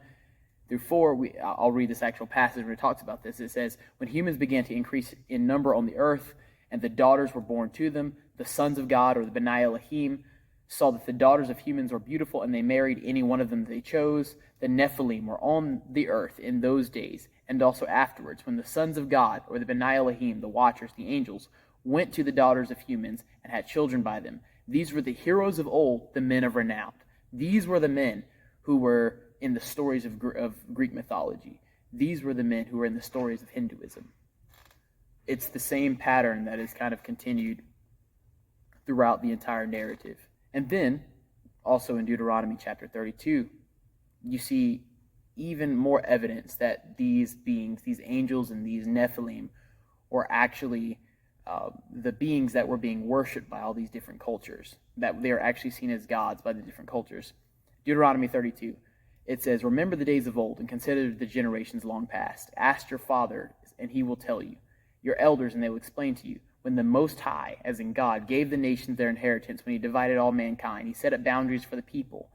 through 4, I'll read this actual passage where it talks about this. It says, "When humans began to increase in number on the earth, and the daughters were born to them, the sons of God, or the Benai Elohim, saw that the daughters of humans were beautiful, and they married any one of them they chose. The Nephilim were on the earth in those days, and also afterwards, when the sons of God, or the Benai Elohim, the Watchers, the angels, went to the daughters of humans and had children by them. These were the heroes of old, the men of renown." These were the men who were in the stories of Greek mythology. These were the men who were in the stories of Hinduism. It's the same pattern that is kind of continued throughout the entire narrative. And then, also in Deuteronomy chapter 32, you see even more evidence that these beings, these angels and these Nephilim, were actually the beings that were being worshipped by all these different cultures, that they are actually seen as gods by the different cultures. Deuteronomy 32, it says, "Remember the days of old and consider the generations long past. Ask your father, and he will tell you, your elders, and they will explain to you. When the Most High, as in God, gave the nations their inheritance, when he divided all mankind, he set up boundaries for the people,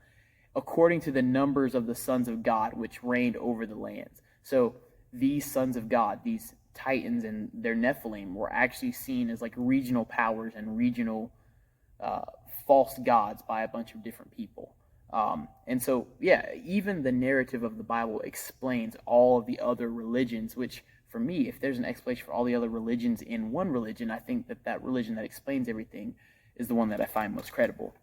according to the numbers of the sons of God, which reigned over the lands." So these sons of God, these titans and their Nephilim, were actually seen as regional powers and regional false gods by a bunch of different people. And so, yeah, even the narrative of the Bible explains all of the other religions, which, for me, if there's an explanation for all the other religions in one religion, I think that religion that explains everything is the one that I find most credible.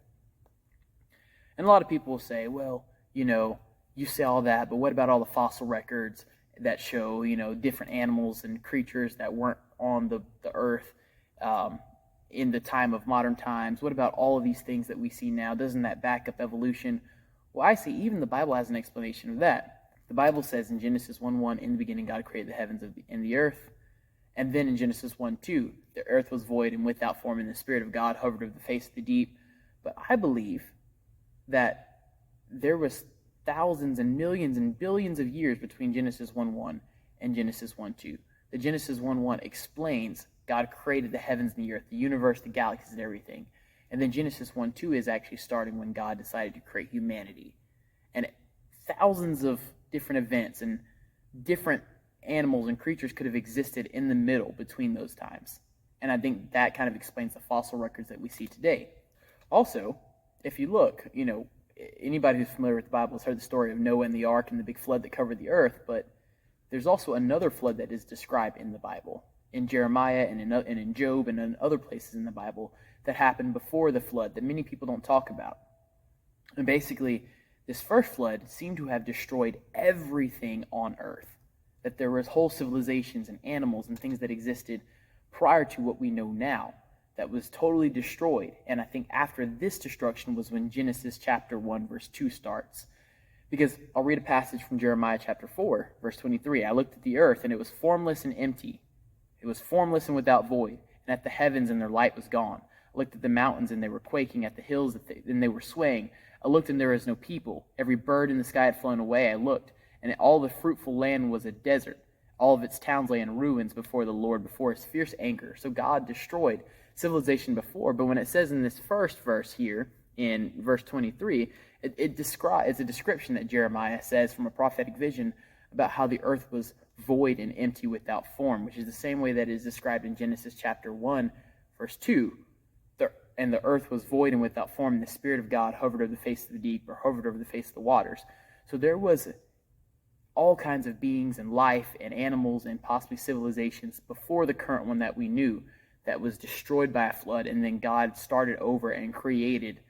And a lot of people will say, well, you say all that, but what about all the fossil records that show, different animals and creatures that weren't on the earth in the time of modern times? What about all of these things that we see now? Doesn't that back up evolution? Well, I see even the Bible has an explanation of that. The Bible says in Genesis 1:1, "In the beginning God created the heavens and the earth." And then in Genesis 1:2, "The earth was void and without form, and the Spirit of God hovered over the face of the deep." But I believe that there was thousands and millions and billions of years between Genesis 1:1 and Genesis 1:2. The Genesis 1:1 explains God created the heavens and the earth, the universe, the galaxies, and everything. And then Genesis 1:2 is actually starting when God decided to create humanity. And thousands of different events and different animals and creatures could have existed in the middle between those times. And I think that kind of explains the fossil records that we see today. Also, if you look, anybody who's familiar with the Bible has heard the story of Noah and the ark and the big flood that covered the earth, but there's also another flood that is described in the Bible, in Jeremiah and in Job and in other places in the Bible, that happened before the flood that many people don't talk about. And basically, this first flood seemed to have destroyed everything on earth, that there was whole civilizations and animals and things that existed prior to what we know now that was totally destroyed. And I think after this destruction was when Genesis chapter 1 verse 2 starts. Because I'll read a passage from Jeremiah chapter 4 verse 23. I looked at the earth and it was formless and empty. It was formless and without void, and at the heavens and their light was gone. I looked at the mountains and they were quaking, at the hills and they were swaying. I looked and there was no people. Every bird in the sky had flown away. I looked, and all the fruitful land was a desert. All of its towns lay in ruins before the Lord, before his fierce anger. So God destroyed civilization before. But when it says in this first verse here, in verse 23, it's a description that Jeremiah says from a prophetic vision about how the earth was void and empty without form, which is the same way that is described in Genesis chapter 1, verse 2. And the earth was void and without form, and the Spirit of God hovered over the face of the deep, or hovered over the face of the waters. So there was all kinds of beings and life and animals and possibly civilizations before the current one that we knew that was destroyed by a flood, and then God started over and created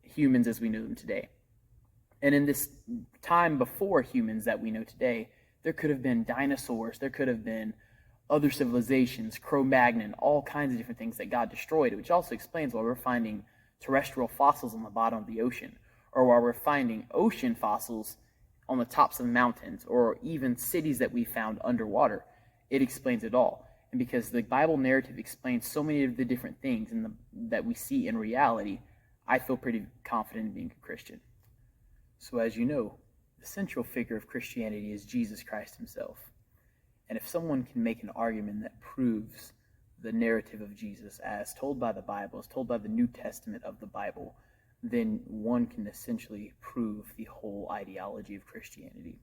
humans as we know them today. And in this time before humans that we know today, there could have been dinosaurs, there could have been other civilizations, Cro-Magnon, all kinds of different things that God destroyed, which also explains why we're finding terrestrial fossils on the bottom of the ocean, or why we're finding ocean fossils on the tops of mountains, or even cities that we found underwater. It explains it all. And because the Bible narrative explains so many of the different things that we see in reality, I feel pretty confident in being a Christian. So as you know, the central figure of Christianity is Jesus Christ himself. And if someone can make an argument that proves the narrative of Jesus as told by the Bible, as told by the New Testament of the Bible, then one can essentially prove the whole ideology of Christianity.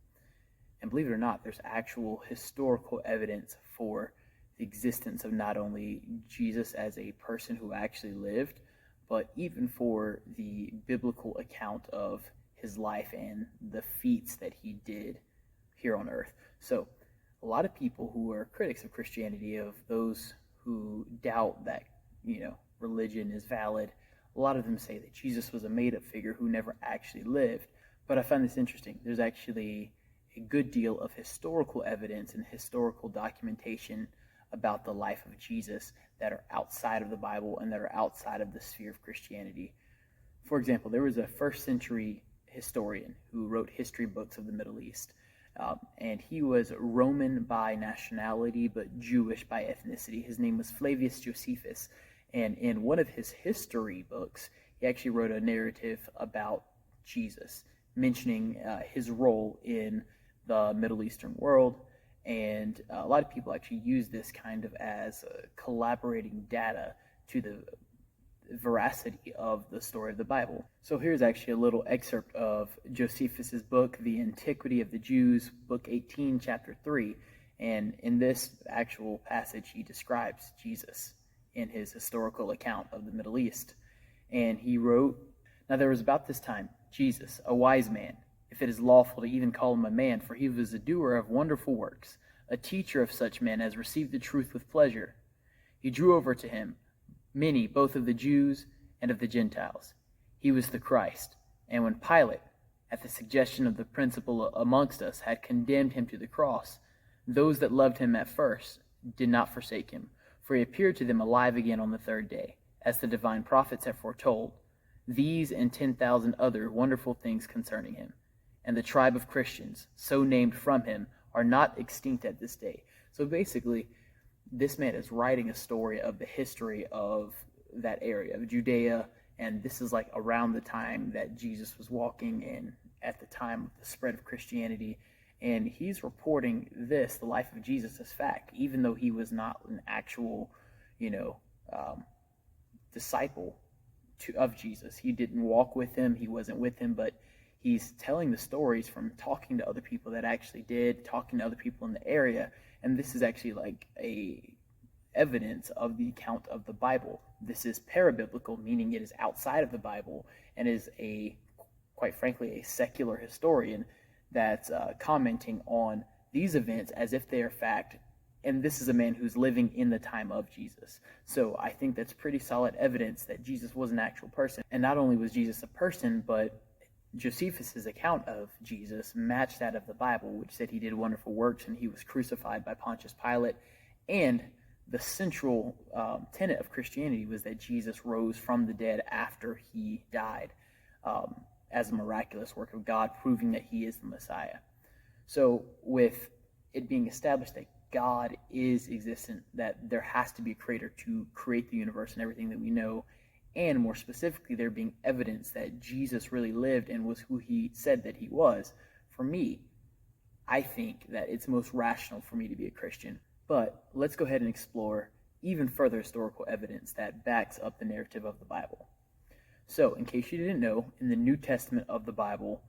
And believe it or not, there's actual historical evidence for the existence of not only Jesus as a person who actually lived, but even for the biblical account of his life and the feats that he did here on earth. So a lot of people who are critics of Christianity, of those who doubt that, religion is valid, a lot of them say that Jesus was a made-up figure who never actually lived. But I find this interesting. There's actually a good deal of historical evidence and historical documentation about the life of Jesus that are outside of the Bible and that are outside of the sphere of Christianity. For example, there was a first century historian who wrote history books of the Middle East. And he was Roman by nationality, but Jewish by ethnicity. His name was Flavius Josephus. And in one of his history books, he actually wrote a narrative about Jesus, mentioning his role in the Middle Eastern world. And a lot of people actually use this kind of as collaborating data to the veracity of the story of the Bible. So here's actually a little excerpt of Josephus's book, The Antiquity of the Jews, book 18, chapter 3. And in this actual passage, he describes Jesus in his historical account of the Middle East. And he wrote, "Now there was about this time Jesus, a wise man, if it is lawful to even call him a man, for he was a doer of wonderful works, a teacher of such men as received the truth with pleasure. He drew over to him many, both of the Jews and of the Gentiles. He was the Christ. And when Pilate, at the suggestion of the principal amongst us, had condemned him to the cross, those that loved him at first did not forsake him, for he appeared to them alive again on the third day, as the divine prophets have foretold, these and 10,000 other wonderful things concerning him. And the tribe of Christians, so named from him, are not extinct at this day." So basically, this man is writing a story of the history of that area, of Judea And this is like around the time that Jesus was walking in, at the time of the spread of Christianity. And he's reporting this, the life of Jesus, as fact, even though he was not an actual, disciple of Jesus. He didn't walk with him, he wasn't with him, but he's telling the stories from talking to other people that actually did, talking to other people in the area. And this is actually like a evidence of the account of the Bible. This is parabiblical, meaning it is outside of the Bible, and is quite frankly, a secular historian that's commenting on these events as if they are fact. And this is a man who's living in the time of Jesus. So I think that's pretty solid evidence that Jesus was an actual person. And not only was Jesus a person, but Josephus's account of Jesus matched that of the Bible, which said he did wonderful works and he was crucified by Pontius Pilate. And the central tenet of Christianity was that Jesus rose from the dead after he died, as a miraculous work of God, proving that he is the Messiah. So with it being established that God is existent, that there has to be a creator to create the universe and everything that we know, and more specifically, there being evidence that Jesus really lived and was who he said that he was, for me, I think that it's most rational for me to be a Christian. But let's go ahead and explore even further historical evidence that backs up the narrative of the Bible. So, in case you didn't know, in the New Testament of the Bible,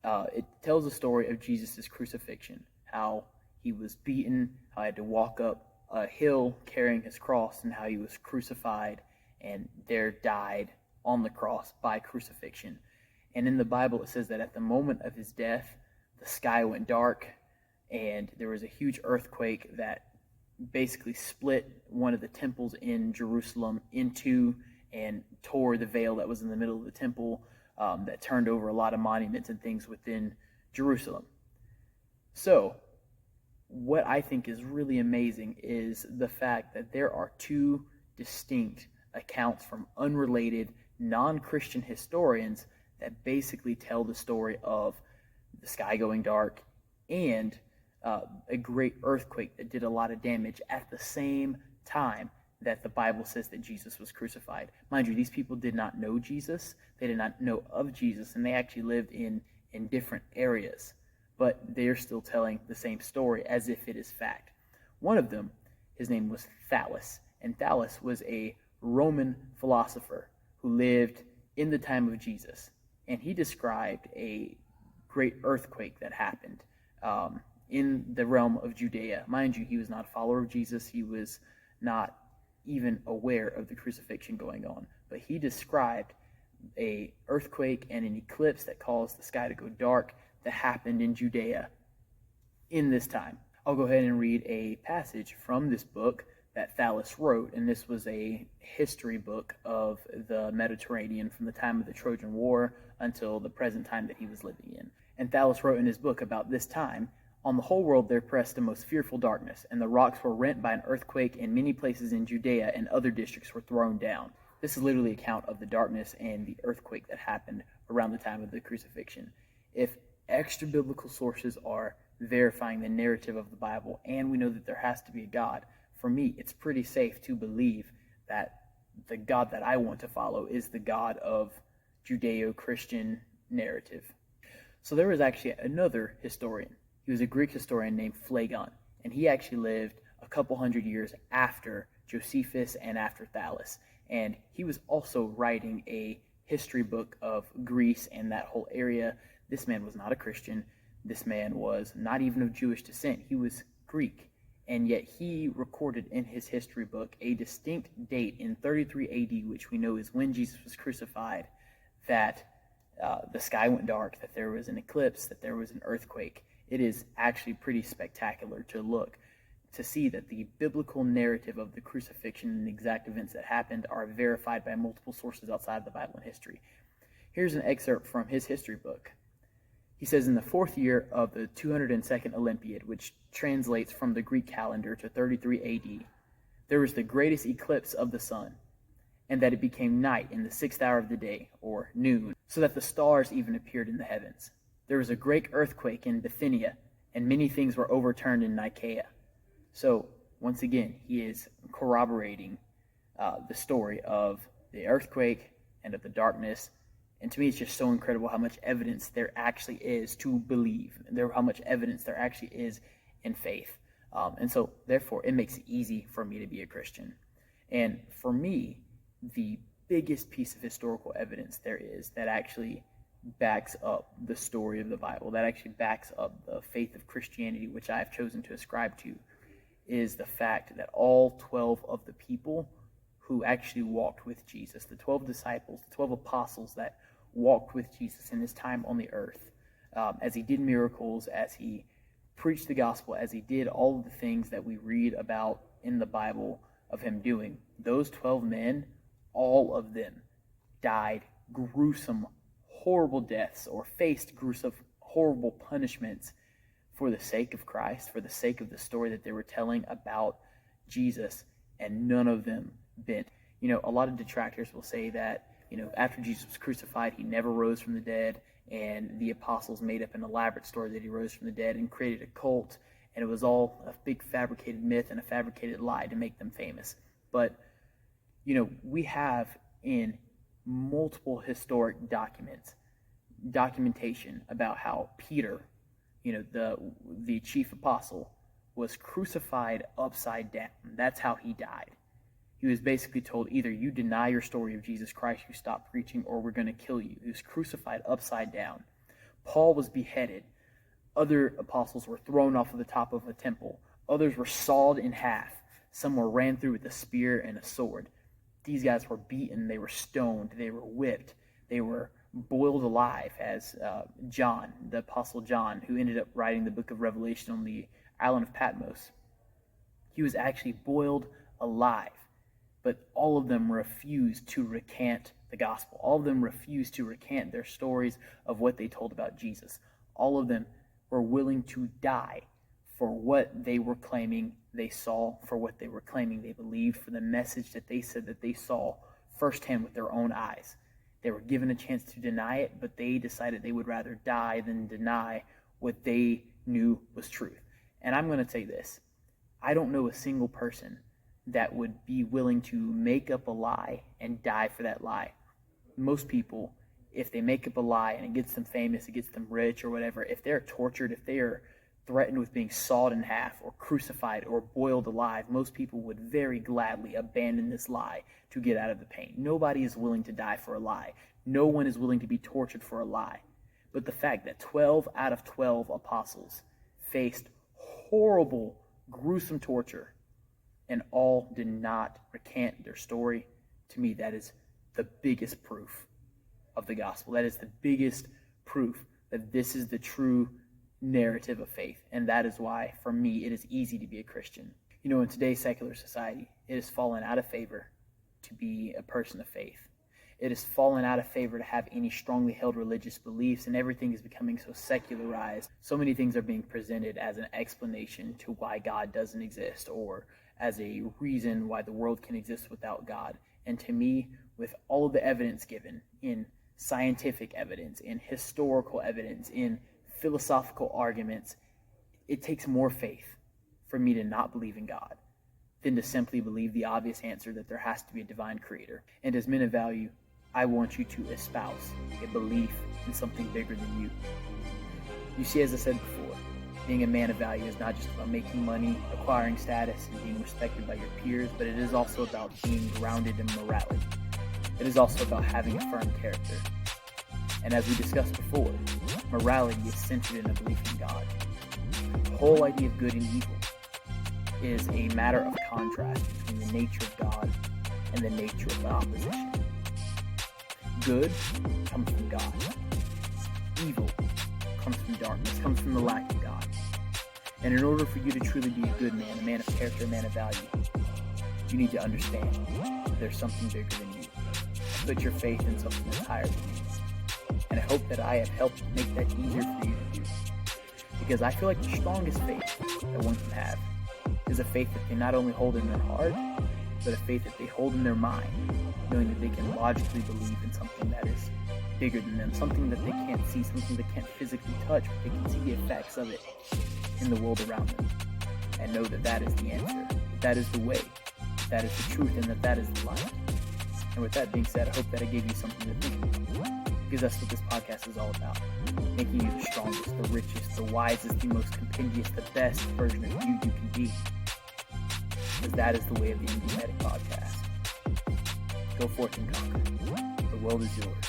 it tells the story of Jesus' crucifixion, how he was beaten, how he had to walk up a hill carrying his cross, and how he was crucified and there died on the cross by crucifixion. And in the Bible, it says that at the moment of his death, the sky went dark, and there was a huge earthquake that basically split one of the temples in Jerusalem in two and tore the veil that was in the middle of the temple, that turned over a lot of monuments and things within Jerusalem. So, what I think is really amazing is the fact that there are two distinct accounts from unrelated, non-Christian historians that basically tell the story of the sky going dark and a great earthquake that did a lot of damage at the same time that the Bible says that Jesus was crucified. Mind you, these people did not know Jesus, they did not know of Jesus, and they actually lived in different areas, but they are still telling the same story as if it is fact. One of them, his name was Thallus, and Thallus was a Roman philosopher who lived in the time of Jesus, and he described a great earthquake that happened in the realm of Judea. Mind you, he was not a follower of Jesus, he was not even aware of the crucifixion going on, but he described a earthquake and an eclipse that caused the sky to go dark that happened in Judea in this time. I'll go ahead and read a passage from this book that Thallus wrote, and this was a history book of the Mediterranean from the time of the Trojan War until the present time that he was living in. And Thallus wrote in his book about this time, "On the whole world there pressed a most fearful darkness, and the rocks were rent by an earthquake, and many places in Judea and other districts were thrown down." This is literally an account of the darkness and the earthquake that happened around the time of the crucifixion. If extra biblical sources are verifying the narrative of the Bible, and we know that there has to be a God, for me, it's pretty safe to believe that the God that I want to follow is the God of Judeo-Christian narrative. So there was actually another historian. He was a Greek historian named Phlegon, and he actually lived a couple hundred years after Josephus and after Thallus. And he was also writing a history book of Greece and that whole area. This man was not a Christian. This man was not even of Jewish descent. He was Greek. And yet he recorded in his history book a distinct date in 33 AD, which we know is when Jesus was crucified, that the sky went dark, that there was an eclipse, that there was an earthquake. It is actually pretty spectacular to look, to see that the biblical narrative of the crucifixion and the exact events that happened are verified by multiple sources outside of the Bible and history. Here's an excerpt from his history book. He says, "In the 4th year of the 202nd Olympiad, which translates from the Greek calendar to 33 AD, there was the greatest eclipse of the sun, and that it became night in the 6th hour of the day, or noon, so that the stars even appeared in the heavens. There was a great earthquake in Bithynia, and many things were overturned in Nicaea." So, once again, he is corroborating the story of the earthquake, and of the darkness. And to me, it's just so incredible how much evidence there actually is to believe, how much evidence there actually is in faith. And so, therefore, it makes it easy for me to be a Christian. And for me, the biggest piece of historical evidence there is that actually backs up the story of the Bible, that actually backs up the faith of Christianity, which I have chosen to ascribe to, is the fact that all 12 of the people who actually walked with Jesus, the 12 disciples, the 12 apostles that walked with Jesus in his time on the earth, as he did miracles, as he preached the gospel, as he did all of the things that we read about in the Bible of him doing, those 12 men, all of them died gruesome, horrible deaths, or faced gruesome, horrible punishments for the sake of Christ, for the sake of the story that they were telling about Jesus, and none of them bent. A lot of detractors will say that, after Jesus was crucified, he never rose from the dead, and the apostles made up an elaborate story that he rose from the dead and created a cult, and it was all a big fabricated myth and a fabricated lie to make them famous. But, we have in multiple historic documentation about how Peter, the chief apostle, was crucified upside down. That's how he died. He was basically told, either you deny your story of Jesus Christ, you stop preaching, or we're going to kill you. He was crucified upside down. Paul was beheaded. Other apostles were thrown off of the top of a temple. Others were sawed in half. Some were ran through with a spear and a sword. These guys were beaten. They were stoned. They were whipped. They were boiled alive, as John, the Apostle John, who ended up writing the book of Revelation on the island of Patmos. He was actually boiled alive. But all of them refused to recant the gospel. All of them refused to recant their stories of what they told about Jesus. All of them were willing to die for what they were claiming they saw, for what they were claiming they believed, for the message that they said that they saw firsthand with their own eyes. They were given a chance to deny it, but they decided they would rather die than deny what they knew was truth. And I'm going to say this. I don't know a single person that would be willing to make up a lie and die for that lie. Most people, if they make up a lie and it gets them famous, it gets them rich or whatever, if they're tortured, if they are threatened with being sawed in half or crucified or boiled alive, most people would very gladly abandon this lie to get out of the pain. Nobody is willing to die for a lie. No one is willing to be tortured for a lie. But the fact that 12 out of 12 apostles faced horrible, gruesome torture and all did not recant their story, to me, that is the biggest proof of the gospel. That is the biggest proof that this is the true narrative of faith. And that is why, for me, it is easy to be a Christian. In today's secular society, it has fallen out of favor to be a person of faith. It has fallen out of favor to have any strongly held religious beliefs, and everything is becoming so secularized. So many things are being presented as an explanation to why God doesn't exist, or as a reason why the world can exist without God. And to me, with all of the evidence given in scientific evidence, in historical evidence, in philosophical arguments, it takes more faith for me to not believe in God than to simply believe the obvious answer that there has to be a divine creator. And as men of value, I want you to espouse a belief in something bigger than you. You see, as I said before, being a man of value is not just about making money, acquiring status, and being respected by your peers, but it is also about being grounded in morality. It is also about having a firm character. And as we discussed before, morality is centered in a belief in God. The whole idea of good and evil is a matter of contrast between the nature of God and the nature of the opposition. Good comes from God. Evil comes from darkness, comes from the lack of God. And in order for you to truly be a good man, a man of character, a man of value, you need to understand there's something bigger than you. Put your faith in something that's higher than you. And I hope that I have helped make that easier for you to do. Because I feel like the strongest faith that one can have is a faith that they not only hold in their heart, but a faith that they hold in their mind, knowing that they can logically believe in something that is bigger than them, something that they can't see, something they can't physically touch, but they can see the effects of it in the world around them, and know that that is the answer, that is the way, that is the truth, and that is the light. And with that being said, I hope that it gave you something to think about, because that's what this podcast is all about. Making you the strongest, the richest, the wisest, the most compendious, the best version of you can be. Because that is the way of the Indie Medic podcast. Go forth and conquer. The world is yours.